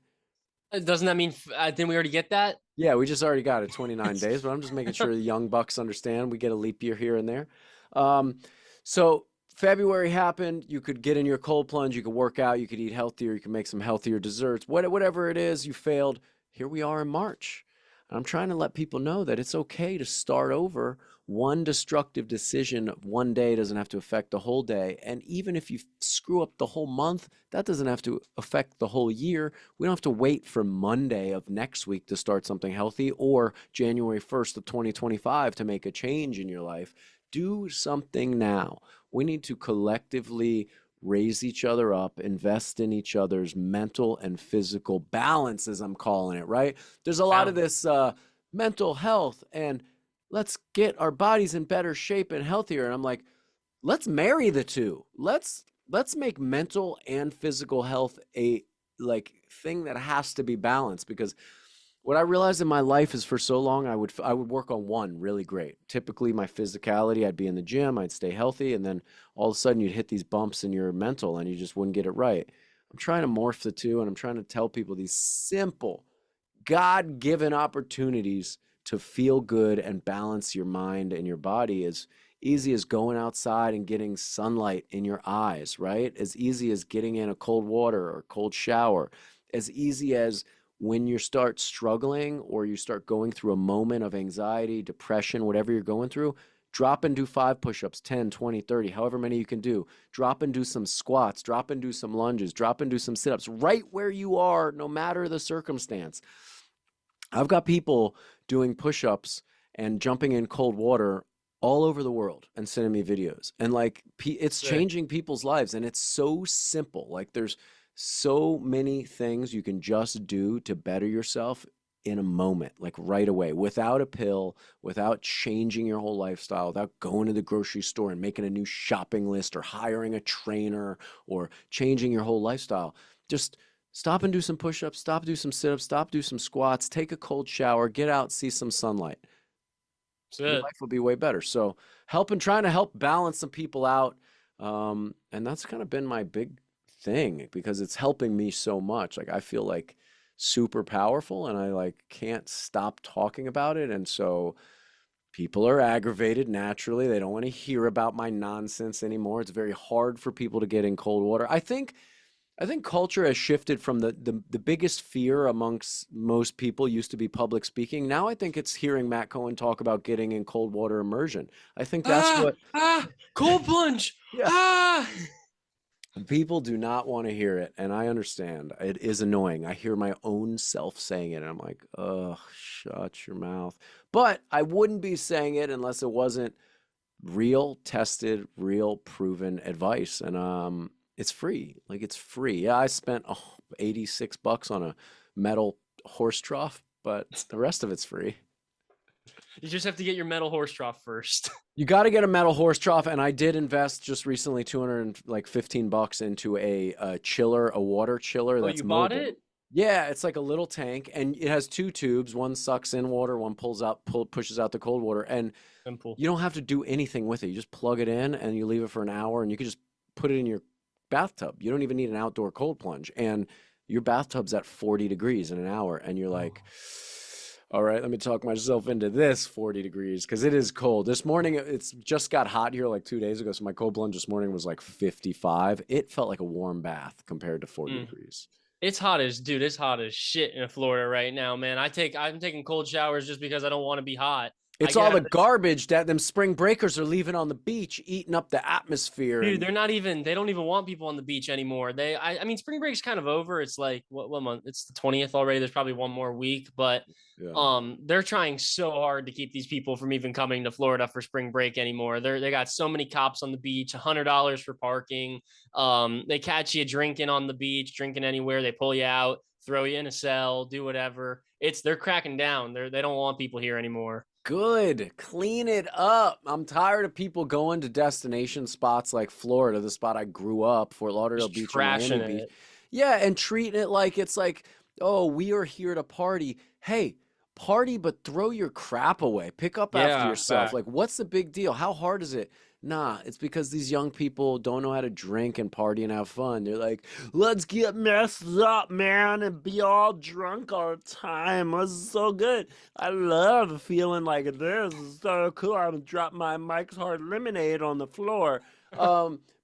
Doesn't that mean didn't we already get that? Yeah, we just already got it, 29 days, but I'm just making sure the young bucks understand we get a leap year here and there. Um, so February happened. You could get in your cold plunge. You could work out. You could eat healthier. You could make some healthier desserts. Whatever it is, you failed. Here we are in March. I'm trying to let people know that it's okay to start over. One destructive decision of one day doesn't have to affect the whole day. And even if you screw up the whole month, that doesn't have to affect the whole year. We don't have to wait for Monday of next week to start something healthy or January 1st of 2025 to make a change in your life. Do something now. We need to collectively raise each other up, invest in each other's mental and physical balance, as I'm calling it, right? There's a lot of Balance. this mental health and let's get our bodies in better shape and healthier. And I'm like, let's marry the two. Let's make mental and physical health a like thing that has to be balanced because what I realized in my life is for so long I would work on one really great. Typically my physicality, I'd be in the gym, I'd stay healthy, and then all of a sudden you'd hit these bumps in your mental and you just wouldn't get it right. I'm trying to morph the two and I'm trying to tell people these simple God-given opportunities to feel good and balance your mind and your body as easy as going outside and getting sunlight in your eyes, right? As easy as getting in a cold water or cold shower, as easy as when you start struggling or you start going through a moment of anxiety, depression, whatever you're going through, drop and do 5 push-ups, 10, 20, 30, however many you can do. Drop and do some squats, drop and do some lunges, drop and do some sit-ups right where you are, no matter the circumstance. I've got people doing push-ups and jumping in cold water all over the world and sending me videos. And like it's Sick. changing people's lives and it's so simple. Like there's so many things you can just do to better yourself in a moment, like right away, without a pill, without changing your whole lifestyle, without going to the grocery store and making a new shopping list or hiring a trainer or changing your whole lifestyle. Just stop and do some push-ups, stop, do some sit-ups, stop, do some squats, take a cold shower, get out, see some sunlight. That's Your it. life will be way better. So trying to help balance some people out. And that's kind of been my big thing because it's helping me so much. Like I feel like super powerful and I like can't stop talking about it. And so people are aggravated naturally. They don't want to hear about my nonsense anymore. It's very hard for people to get in cold water. I think culture has shifted from the biggest fear amongst most people used to be public speaking. Now I think it's hearing Matt Cohen talk about getting in cold water immersion. I think that's Ah, what, cold plunge. yeah, Ah. people do not want to hear it. And I understand. It is annoying. I hear my own self saying it. And I'm like, ugh, shut your mouth. But I wouldn't be saying it unless it wasn't real tested, real proven advice. And it's free. Like it's free. Yeah, I spent 86 bucks on a metal horse trough, but the rest of it's free. You just have to get your metal horse trough first. You got to get a metal horse trough, and I did invest just recently 215 bucks into a chiller, a water chiller Oh, that's you bought mobile. it? Yeah, it's like a little tank, and it has two tubes. One sucks in water, one pushes out the cold water, and Simple. you don't have to do anything with it. You just plug it in and you leave it for an hour and you can just put it in your bathtub. You don't even need an outdoor cold plunge. And your bathtub's at 40 degrees in an hour. And you're like, Oh. all right, let me talk myself into this 40 degrees because it is cold. This morning, it's just got hot here like 2 days ago. So my cold plunge this morning was like 55. It felt like a warm bath compared to 40 Mm. degrees. It's hot as shit in Florida right now, man. I'm taking cold showers just because I don't want to be hot. I It's get all out the of this. garbage that them spring breakers are leaving on the beach, eating up the atmosphere. Dude, And they're not even. They don't even want people on the beach anymore. I mean, spring break's kind of over. It's like what month? It's the 20th already. There's probably one more week, but yeah, they're trying so hard to keep these people from even coming to Florida for spring break anymore. They got so many cops on the beach, $100 for parking. They catch you drinking on the beach, drinking anywhere. They pull you out, throw you in a cell, do whatever. They're cracking down. They don't want people here anymore. good. Clean it up. I'm tired of people going to destination spots like Florida, the spot I grew up, Fort Lauderdale Just Beach or Miami trashing Beach. it. Yeah, and treating it like it's like, oh, we are here to party. Hey, party, but throw your crap away. Pick up after Yeah, yourself. fact. Like, what's the big deal? How hard is it? Nah, it's because these young people don't know how to drink and party and have fun. They're like, let's get messed up, man, and be all drunk all the time. This is so good. I love feeling like this. It's so cool. I'm gonna drop my Mike's Hard Lemonade on the floor.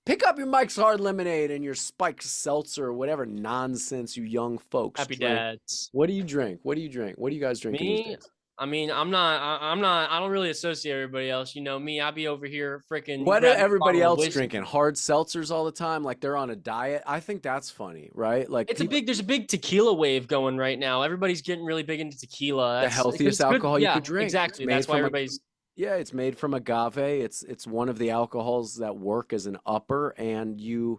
Pick up your Mike's Hard Lemonade and your spiked seltzer or whatever nonsense you young folks Happy drink. dads. What do you drink? What do you drink? What are you guys drinking these Me, days? I mean, I'm not. I don't really associate everybody else. You know me. I be over here freaking. You What are grab me a everybody bottle of else drinking? whiskey. Hard seltzers all the time, like they're on a diet. I think that's funny, right? Like It's a people, big. There's a big tequila wave going right now. Everybody's getting really big into tequila. the That's because healthiest it's good. alcohol you Yeah, could drink. It's exactly. made That's why from a everybody's. yeah, it's made from agave. It's one of the alcohols that work as an upper, and your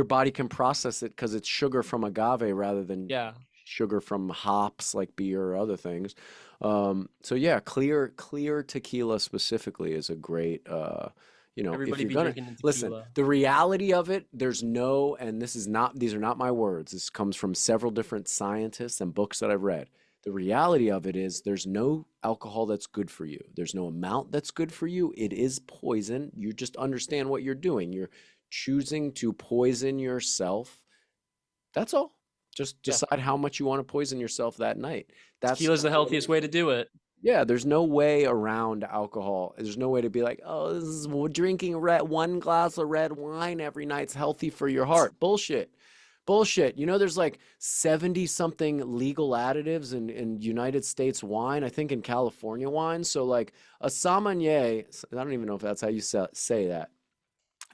body can process it because it's sugar from agave rather than Yeah, sugar from hops like beer or other things. So yeah, clear tequila specifically is a great if everybody you're be gonna drinking the listen, tequila. the reality of it, there's no, and these are not my words. This comes from several different scientists and books that I've read. The reality of it is there's no alcohol that's good for you. There's no amount that's good for you. It is poison. You just understand what you're doing. You're choosing to poison yourself. That's all. Just Yeah, decide how much you want to poison yourself that night. That's tequila's the healthiest way to do it. yeah, there's no way around alcohol. There's no way to be like, oh, this is drinking one glass of red wine every night's healthy for your heart. Bullshit. Bullshit. You know, there's like 70 something legal additives in United States wine, I think in California wine. So, like a sommelier, I don't even know if that's how you say that.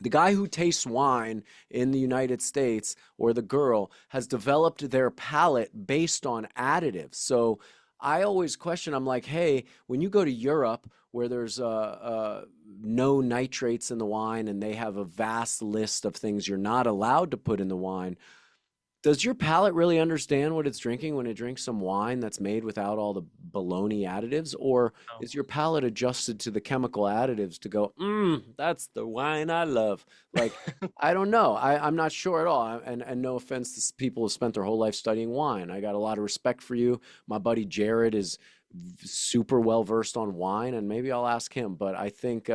The guy who tastes wine in the United States or the girl has developed their palate based on additives. So I always question, I'm like, hey, when you go to Europe where there's no nitrates in the wine and they have a vast list of things you're not allowed to put in the wine, does your palate really understand what it's drinking when it drinks some wine that's made without all the baloney additives? Or Oh. is your palate adjusted to the chemical additives to go, that's the wine I love? Like, I don't know. I'm not sure at all. And no offense to people who spent their whole life studying wine. I got a lot of respect for you. My buddy Jared is super well versed on wine, and maybe I'll ask him. But I think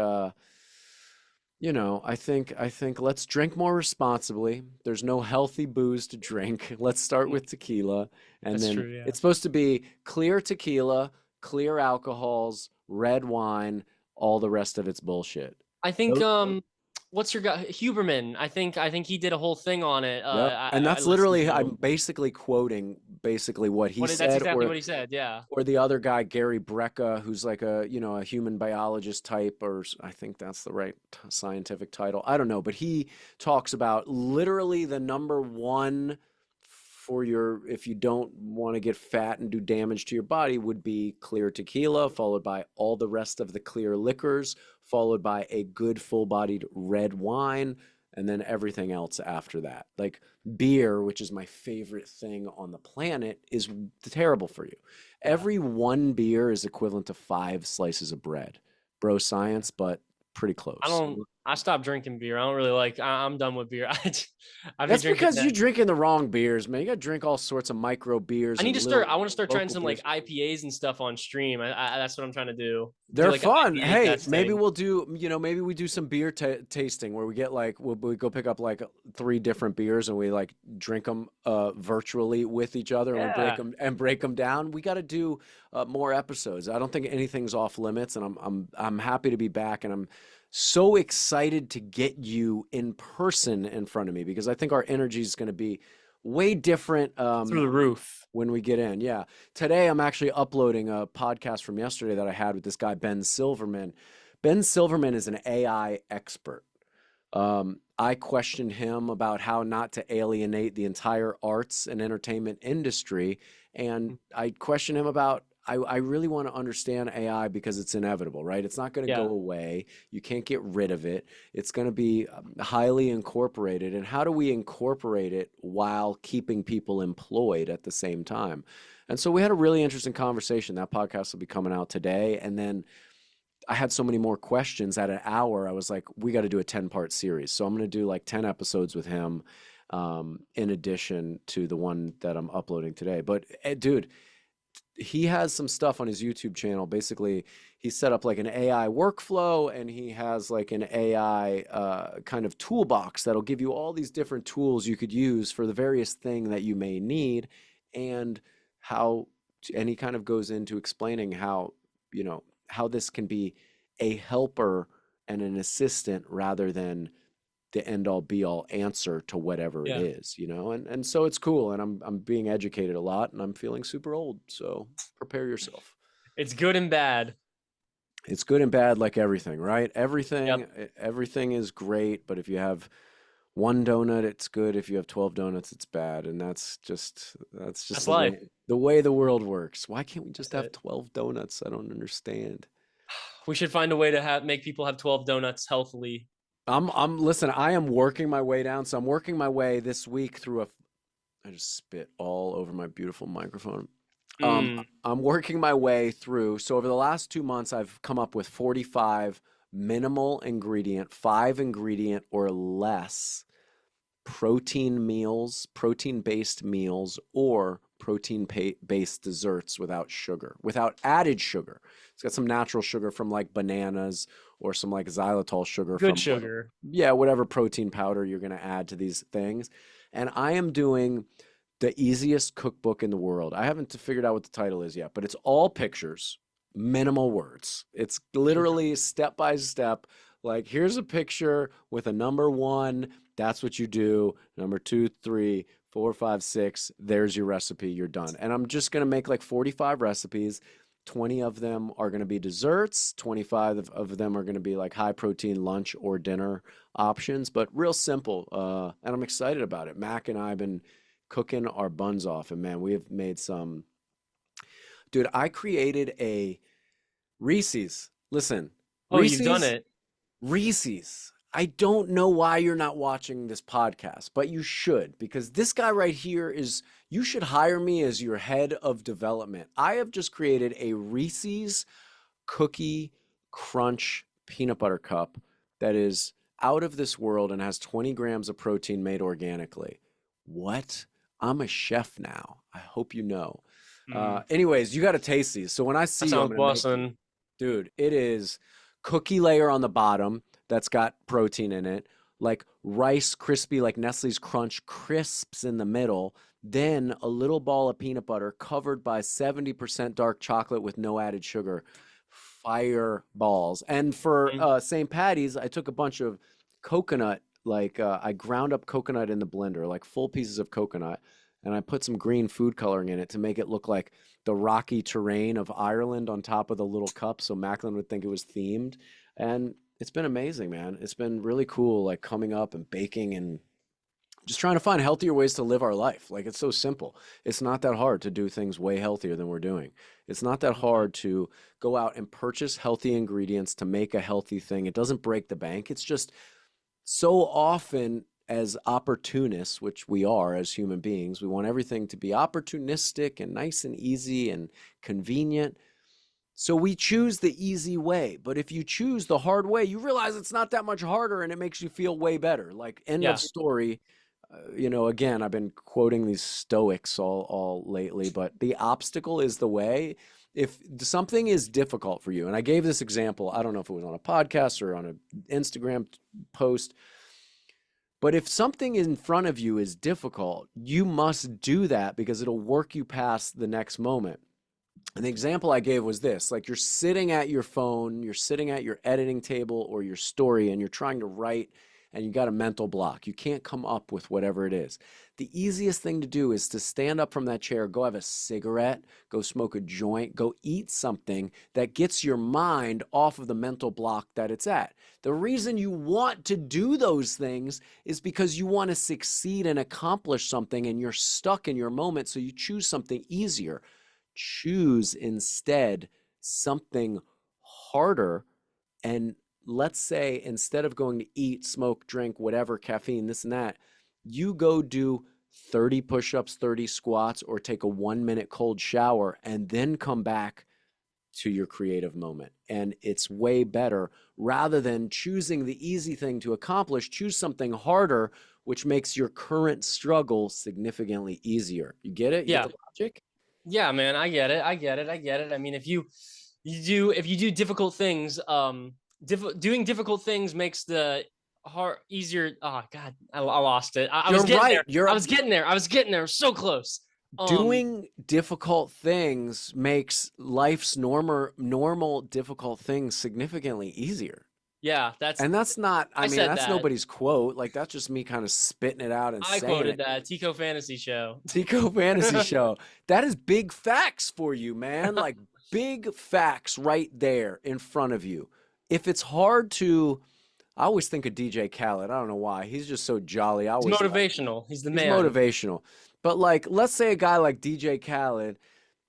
I think let's drink more responsibly. There's no healthy booze to drink. Let's start with tequila. And That's then true. Yeah. it's supposed to be clear tequila, clear alcohols, red wine, all the rest of it's bullshit. I think Those- what's your guy Huberman? I think he did a whole thing on it. Yep. And I that's listened literally, to. I'm basically quoting basically what he That's said, exactly what he said. Yeah. or the other guy, Gary Brecka, who's like a human biologist type, or I think that's the right scientific title. I don't know, but he talks about literally the number one for if you don't want to get fat and do damage to your body would be clear tequila, followed by all the rest of the clear liquors, followed by a good full-bodied red wine, and then everything else after that. Like beer, which is my favorite thing on the planet, is terrible for you. Yeah. Every one beer is equivalent to 5 slices of bread. Bro science, but pretty I close. don't. I stopped drinking beer. I don't really like. I'm done with beer. I be That's drinking because that. you're drinking the wrong beers, man. You gotta drink all sorts of micro I beers need and to start. little I want to start trying local some like beers. IPAs and stuff on stream. That's what I'm trying to do. Do They're like an fun. IPA Hey, maybe testing. we'll do, maybe we do some beer tasting where we get like, we go pick up like 3 different beers and we like drink them virtually with each other and we Yeah. break them down. We got to do more episodes. I don't think anything's off limits, and I'm happy to be back, and I'm so excited to get you in person in front of me because I think our energy is going to be way different through the roof. when we get in. Yeah. Today I'm actually uploading a podcast from yesterday that I had with this guy, Ben Silverman. Ben Silverman is an AI expert. I questioned him about how not to alienate the entire arts and entertainment industry. And I questioned him about, I really want to understand AI because it's inevitable, right? It's not going to go Yeah. away. You can't get rid of it. It's going to be highly incorporated. And how do we incorporate it while keeping people employed at the same time? And so we had a really interesting conversation. That podcast will be coming out today. And then I had so many more questions at an hour. I was like, we got to do a 10-part series. So I'm going to do like 10 episodes with him in addition to the one that I'm uploading today. But dude, he has some stuff on his YouTube channel. Basically, he set up like an AI workflow and he has like an AI kind of toolbox that'll give you all these different tools you could use for the various thing that you may need and how, and he kind of goes into explaining how, you know, how this can be a helper and an assistant rather than the end all be all answer to whatever it Yeah. is, you know? And so it's cool and I'm being educated a lot and I'm feeling super old. So prepare yourself. It's good and bad. It's good and bad like everything, right? Everything Yep. everything is great, but if you have one donut, it's good. If you have 12 donuts, it's bad. And that's just That's life. the way the world works. Why can't we just That's have it. 12 donuts? I don't understand. We should find a way to make people have 12 donuts healthily. Listen, I am working my way down. So I'm working my way this week through I just spit all over my beautiful microphone. Mm, I'm working my way through. So over the last 2 months, I've come up with 45 minimal ingredient, 5 ingredient or less protein based meals, or based desserts without sugar, without added sugar. It's got some natural sugar from like bananas or some like xylitol sugar good from, sugar. yeah, whatever protein powder you're going to add to these things. And I am doing the easiest cookbook in the world. I haven't figured out what the title is yet, but it's all pictures, minimal words. It's Okay. literally step by step. Like, here's a picture with a number one. That's what you do. Number two, three, four, five, six. There's your recipe. You're done. And I'm just going to make like 45 recipes. 20 of them are going to be desserts. 25 of them are going to be like high protein lunch or dinner options, but real simple. And I'm excited about it. Mac and I have been cooking our buns off. And man, we have made some. Dude, I created a Reese's. Listen, Oh, you've done Reese's, it. Reese's. I don't know why you're not watching this podcast, but you should because this guy right here is, you should hire me as your head of development. I have just created a Reese's cookie crunch peanut butter cup that is out of this world and has 20 grams of protein made organically. What? I'm a chef now. I hope you know. Mm, Anyways, you got to taste these. So when I see that you, I'm sounds going to make you. awesome. Dude, it is cookie layer on the bottom that's got protein in it, like rice crispy, like Nestle's Crunch crisps in the middle, then a little ball of peanut butter covered by 70% dark chocolate with no added sugar. Fireballs. And for Mm, St. Patty's, I took a bunch of coconut, like I ground up coconut in the blender, like full pieces of coconut, and I put some green food coloring in it to make it look like the rocky terrain of Ireland on top of the little cup, so Macklin would think it was themed. And it's been amazing, man. It's been really cool, like coming up and baking and just trying to find healthier ways to live our life. Like it's so simple. It's not that hard to do things way healthier than we're doing. It's not that mhm. hard to go out and purchase healthy ingredients to make a healthy thing. It doesn't break the bank. It's just so often as opportunists, which we are as human beings, we want everything to be opportunistic and nice and easy and convenient. So we choose the easy way. But if you choose the hard way, you realize it's not that much harder and it makes you feel way better. Like, end of Yeah. story. Again, I've been quoting these Stoics all lately, but the obstacle is the way. If something is difficult for you, and I gave this example, I don't know if it was on a podcast or on an Instagram post, but if something in front of you is difficult, you must do that because it'll work you past the next moment. And the example I gave was this, like you're sitting at your phone, you're sitting at your editing table or your story, and you're trying to write and you got a mental block. You can't come up with whatever it is. The easiest thing to do is to stand up from that chair, go have a cigarette, go smoke a joint, go eat something that gets your mind off of the mental block that it's at. The reason you want to do those things is because you want to succeed and accomplish something and you're stuck in your moment, so you choose something easier. Choose instead something harder. And let's say instead of going to eat, smoke, drink, whatever, caffeine, this and that, you go do 30 push-ups, 30 squats, or take a 1 minute cold shower and then come back to your creative moment. And it's way better rather than choosing the easy thing to accomplish. Choose something harder, which makes your current struggle significantly easier. You get it? You get Yeah. the logic? Yeah, man, I get it. I get it. I get it. I mean, if you do difficult things, doing difficult things makes the hard easier. Oh God, I lost it. I was You're getting right. there. I was getting there. I was getting there. So close. Doing difficult things makes life's normal difficult things significantly easier. Yeah, And that's not, I I mean, said that's that. nobody's quote. Like, that's just me kind of spitting it out and I saying quoted it. that Tico Fantasy Show. Tico Fantasy Show. That is big facts for you, man. Like, big facts right there in front of you. If it's hard to, I always think of DJ Khaled. I don't know why. He's just so jolly. I He's always like, motivational. He's the he's man. motivational. But, like, let's say a guy like DJ Khaled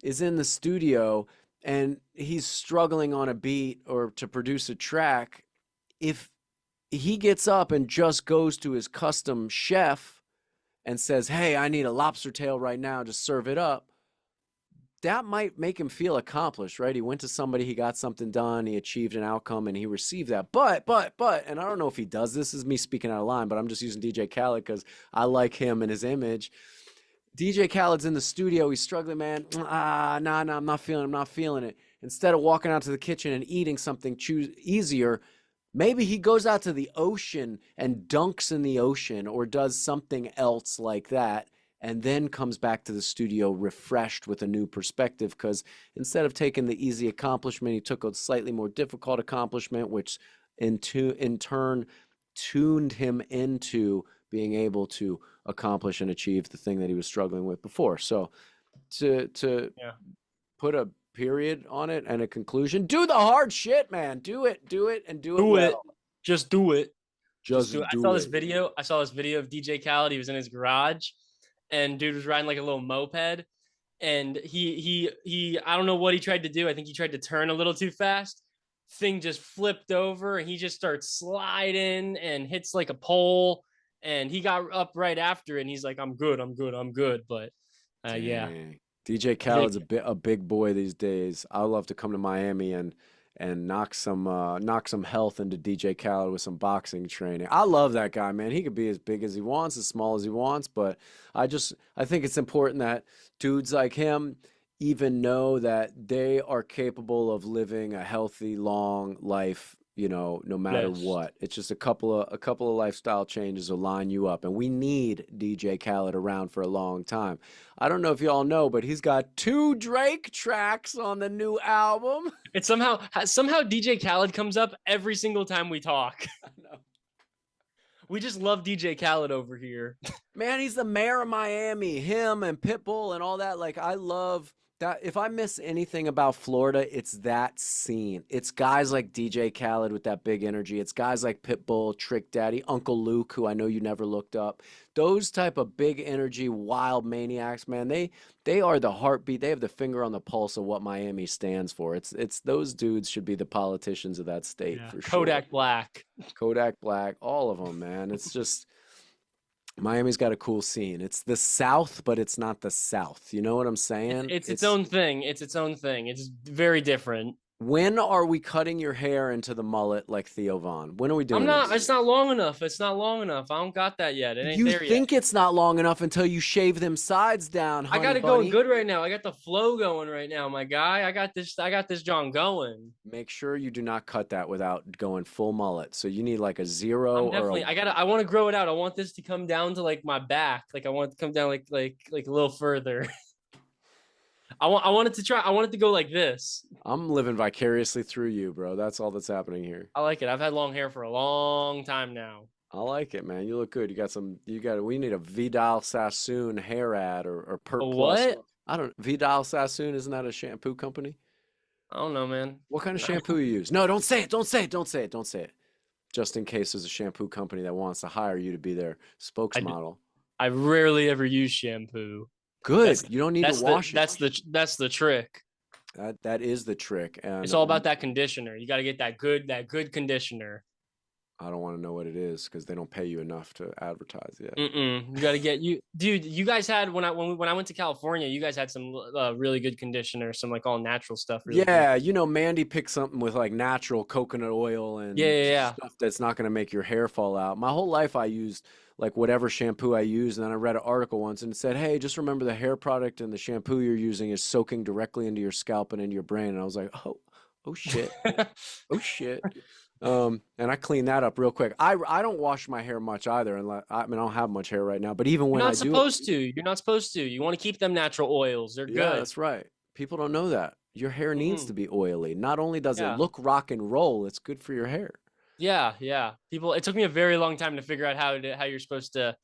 is in the studio and he's struggling on a beat or to produce a track. If he gets up and just goes to his custom chef and says, "Hey, I need a lobster tail right now, just serve it up," that might make him feel accomplished, right? He went to somebody, he got something done, he achieved an outcome, and he received that. But, and I don't know if he does this, is me speaking out of line, but I'm just using DJ Khaled because I like him and his image. DJ Khaled's in the studio, he's struggling, man. Nah, I'm not feeling it. Instead of walking out to the kitchen and eating something easier, maybe he goes out to the ocean and dunks in the ocean or does something else like that, and then comes back to the studio refreshed with a new perspective, because instead of taking the easy accomplishment, he took a slightly more difficult accomplishment, which in turn tuned him into being able to accomplish and achieve the thing that he was struggling with before. So to Yeah. put a period on it and a conclusion, do the hard shit, man. Do it, and do it Do it. well. Just do it. Just do Just it. do it. I saw this video of DJ Khaled. He was in his garage, and dude was riding like a little moped, and he I don't know what he tried to do. I think he tried to turn a little too fast. Thing just flipped over, and he just starts sliding and hits like a pole. And he got up right after it, and he's like, "I'm good. I'm good. I'm good." But yeah, Dang. DJ Khaled's a big boy these days. I'd love to come to Miami and knock some health into DJ Khaled with some boxing training. I love that guy, man. He could be as big as he wants, as small as he wants, but I think it's important that dudes like him even know that they are capable of living a healthy, long life, no matter yes. what. It's just a couple of lifestyle changes will line you up. And we need DJ Khaled around for a long time. I don't know if y'all know, but he's got 2 Drake tracks on the new album. It's somehow DJ Khaled comes up every single time we talk. I know. We just love DJ Khaled over here. Man, he's the mayor of Miami. Him and Pitbull and all that. Like, I love that. If I miss anything about Florida, it's that scene. It's guys like DJ Khaled with that big energy. It's guys like Pitbull, Trick Daddy, Uncle Luke, who I know you never looked up. Those type of big energy, wild maniacs, man. They are the heartbeat. They have the finger on the pulse of what Miami stands for. It's those dudes should be the politicians of that state for sure. Kodak Black. Kodak Black, all of them, man. It's just Miami's got a cool scene. It's the South, but it's not the South. You know what I'm saying? It's its own thing. It's its own thing. It's very different. When are we cutting your hair into the mullet like Theo Vaughn? When are we doing I'm not. this? It's not long enough. It's not long enough. I don't got that yet. It ain't You there yet. think it's not long enough until you shave them sides down, I honey got it bunny. going good right now. I got the flow going right now, my guy. I got this John going. Make sure you do not cut that without going full mullet. So you need like a 0 I'm or definitely. I want to grow it out. I want this to come down to like my back. Like I want it to come down like a little further. I want it to try. I want it to go like this. I'm living vicariously through you, bro. That's all that's happening here. I like it. I've had long hair for a long time now. I like it, man. You look good. We need a Vidal Sassoon hair ad or A Perk Plus. what? I don't, Vidal Sassoon, isn't that a shampoo company? I don't know, man. What kind of shampoo you use? No, don't say it. Don't say it. Don't say it. Don't say it. Just in case there's a shampoo company that wants to hire you to be their I, d- spokesmodel. I rarely ever use shampoo. That's Good. You don't need to that's the wash it. that's the trick. That is the trick. It's all And about that conditioner. You got to get that good conditioner. I don't want to know what it is because they don't pay you enough to advertise yet. You got to get you, dude. You guys had when I went to California, you guys had some really good conditioner, some like all natural stuff, really good. Yeah, Mandy picked something with like natural coconut oil Yeah, and yeah, yeah. stuff that's not going to make your hair fall out. My whole life I used like whatever shampoo I used, and then I read an article once and it said, "Hey, just remember the hair product and the shampoo you're using is soaking directly into your scalp and into your brain." And I was like, "Oh shit. Oh shit." And I cleaned that up real quick. I don't wash my hair much either, and I mean I don't have much hair right now, but even You're when I not do, supposed to. You're not supposed to. You want to keep them natural oils. They're yeah, good. that's right. People don't know that. Your hair needs Mm-mm. to be oily. Not only does it Yeah. look rock and roll, it's good for your hair. Yeah, yeah. People, it took me a very long time to figure out how you're supposed to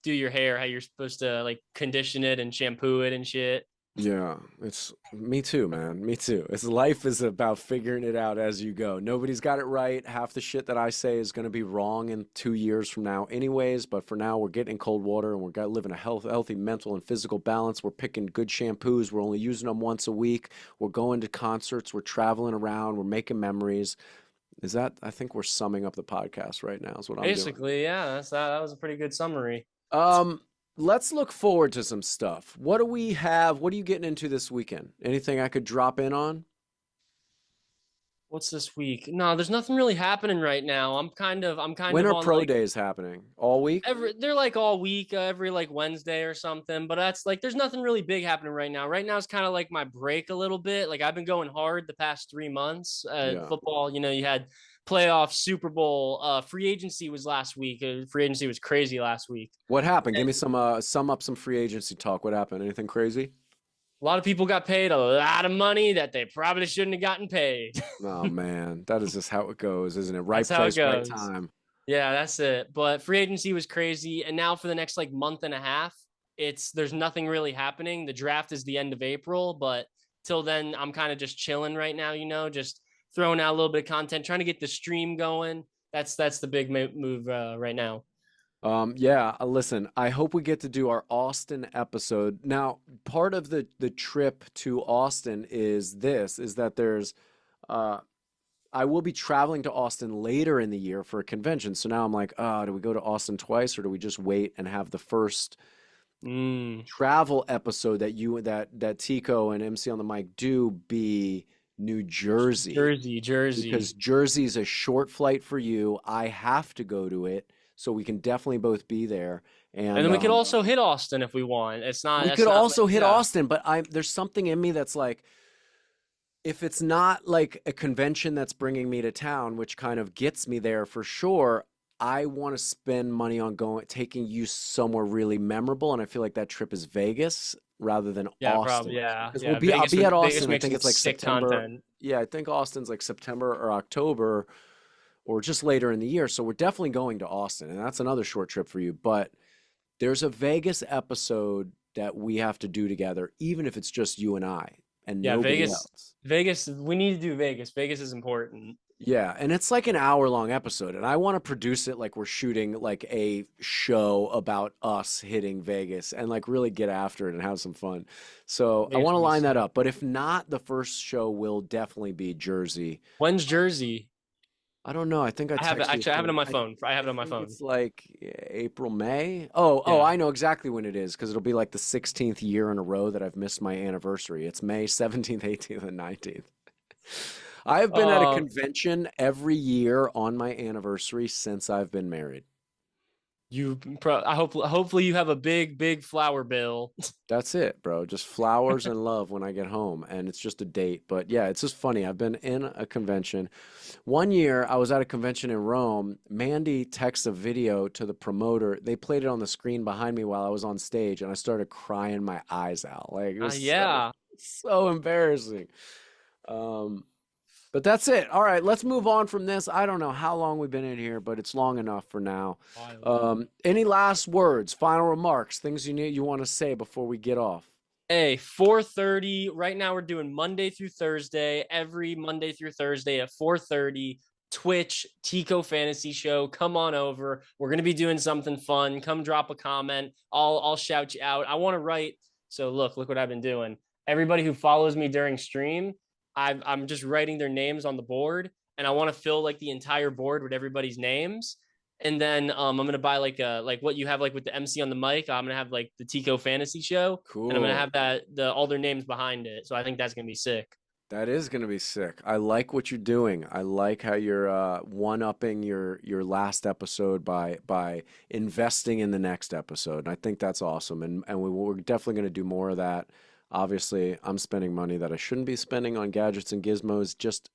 do your hair, how you're supposed to like condition it and shampoo it and shit. Yeah, it's me too, man. Me too. It's life is about figuring it out as you go. Nobody's got it right. Half the shit that I say is going to be wrong in 2 years from now, anyways. But for now, we're getting in cold water and we're got living a healthy mental and physical balance. We're picking good shampoos. We're only using them once a week. We're going to concerts. We're traveling around. We're making memories. Is that? I think we're summing up the podcast right now. Is what I'm doing. Basically, yeah, that was a pretty good summary. Um, let's look forward to some stuff. What do we have? What are you getting into this weekend? Anything I could drop in on? What's this week? No, there's nothing really happening right now. I'm kind When of are on pro like days happening? All week? they're like all week, every like Wednesday or something. But that's like there's nothing really big happening right now. Right now it's kind of like my break a little bit. Like I've been going hard the past 3 months. Yeah. Football, you had playoffs, Super Bowl, free agency was last week. Free agency was crazy last week. What happened? Give me some sum up some free agency talk. What happened? Anything crazy? A lot of people got paid a lot of money that they probably shouldn't have gotten paid. Oh man, that is just how it goes, isn't it? Right That's how it place, right goes. time. Yeah, that's it. But free agency was crazy, and now for the next like month and a half, there's nothing really happening. The draft is the end of April, but till then, I'm kind of just chilling right now. Just throwing out a little bit of content, trying to get the stream going. That's the big move right now. Yeah, listen, I hope we get to do our Austin episode. Now, part of the trip to Austin is that there's uh I will be traveling to Austin later in the year for a convention. So now I'm like, do we go to Austin twice or do we just wait and have the first Mm. travel episode that Tico and MC on the mic do be New Jersey? Jersey, Because Jersey's a short flight for you. I have to go to it, so we can definitely both be there. and And then we could also hit Austin if we want. It's not. we That's could not like also hit yeah, Austin, but there's something in me that's like, if it's not like a convention that's bringing me to town, which kind of gets me there for sure, I want to spend money on taking you somewhere really memorable, and I feel like that trip is Vegas rather than yeah, probably Austin. yeah, Because yeah. I'll be at Vegas Austin. I makes think some it's like sick September. content. Yeah, I think Austin's like September or October or just later in the year. So we're definitely going to Austin, and that's another short trip for you. But there's a Vegas episode that we have to do together, even if it's just you and I and Yeah, nobody else. Vegas. We need to do Vegas. Vegas is important. Yeah, and it's like an hour-long episode, and I want to produce it like we're shooting like a show about us hitting Vegas and like really get after it and have some fun. So I Vegas want to would be line that sick. up. But if not, the first show will definitely be Jersey. When's Jersey? I don't know. I think I I have it. texted you. Actually, I have it on my I phone. I have I it on my think phone. it's like April, May. Oh, Yeah. I know exactly when it is because it'll be like the 16th year in a row that I've missed my anniversary. It's May 17th, 18th, and 19th. I have been at a Uh, convention every year on my anniversary since I've been married. I hope. Hopefully, you have a big flower bill. That's it, bro. Just flowers and love when I get home, and it's just a date. But yeah, it's just funny. I've been in a convention. One year, I was at a convention in Rome. Mandy texts a video to the promoter. They played it on the screen behind me while I was on stage, and I started crying my eyes out. Like it was Yeah. so embarrassing. Um, But that's it. All right, let's move on from this. I don't know how long we've been in here, but it's long enough for now. Any last words, final remarks, things you want to say before we get off? Hey, 4:30. Right now we're doing Monday through Thursday, every Monday through Thursday at 4:30. Twitch, Tico Fantasy Show. Come on over. We're gonna be doing something fun. Come drop a comment. I'll shout you out. I want to write. So look what I've been doing. Everybody who follows me during stream, I'm just writing their names on the board, and I want to fill like the entire board with everybody's names. And then I'm gonna buy like what you have like with the MC on the mic. I'm gonna have like the Tico Fantasy Show, and I'm gonna Cool. have the all their names behind it. So I think that's gonna be sick. That is going to be sick. I like what you're doing. I like how you're one-upping your last episode by investing in the next episode. And I think that's awesome. And we're definitely going to do more of that. Obviously, I'm spending money that I shouldn't be spending on gadgets and gizmos, just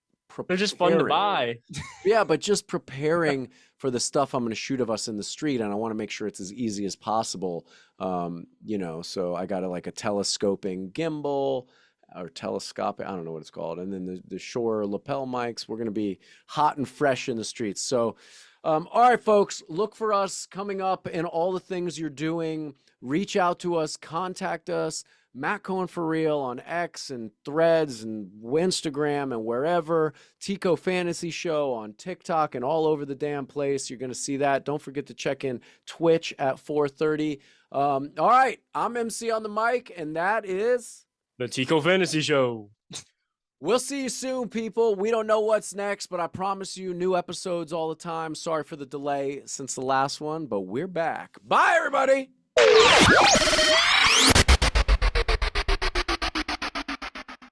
They're just fun to preparing. buy. Yeah, but just preparing for the stuff I'm going to shoot of us in the street, and I want to make sure it's as easy as possible. So I got like a telescoping gimbal or telescopic, I don't know what it's called, and then the Shure lapel mics. We're going to be hot and fresh in the streets. So, all right, folks, look for us coming up in all the things you're doing. Reach out to us, contact us. Matt Cohen for Real on X and Threads and Instagram and wherever. Tico Fantasy Show on TikTok and all over the damn place. You're going to see that. Don't forget to check in Twitch at 4:30. All right, I'm MC on the mic, and that is. The Tico Fantasy Show. We'll see you soon, people. We don't know what's next, but I promise you new episodes all the time. Sorry for the delay since the last one, but we're back. Bye, everybody.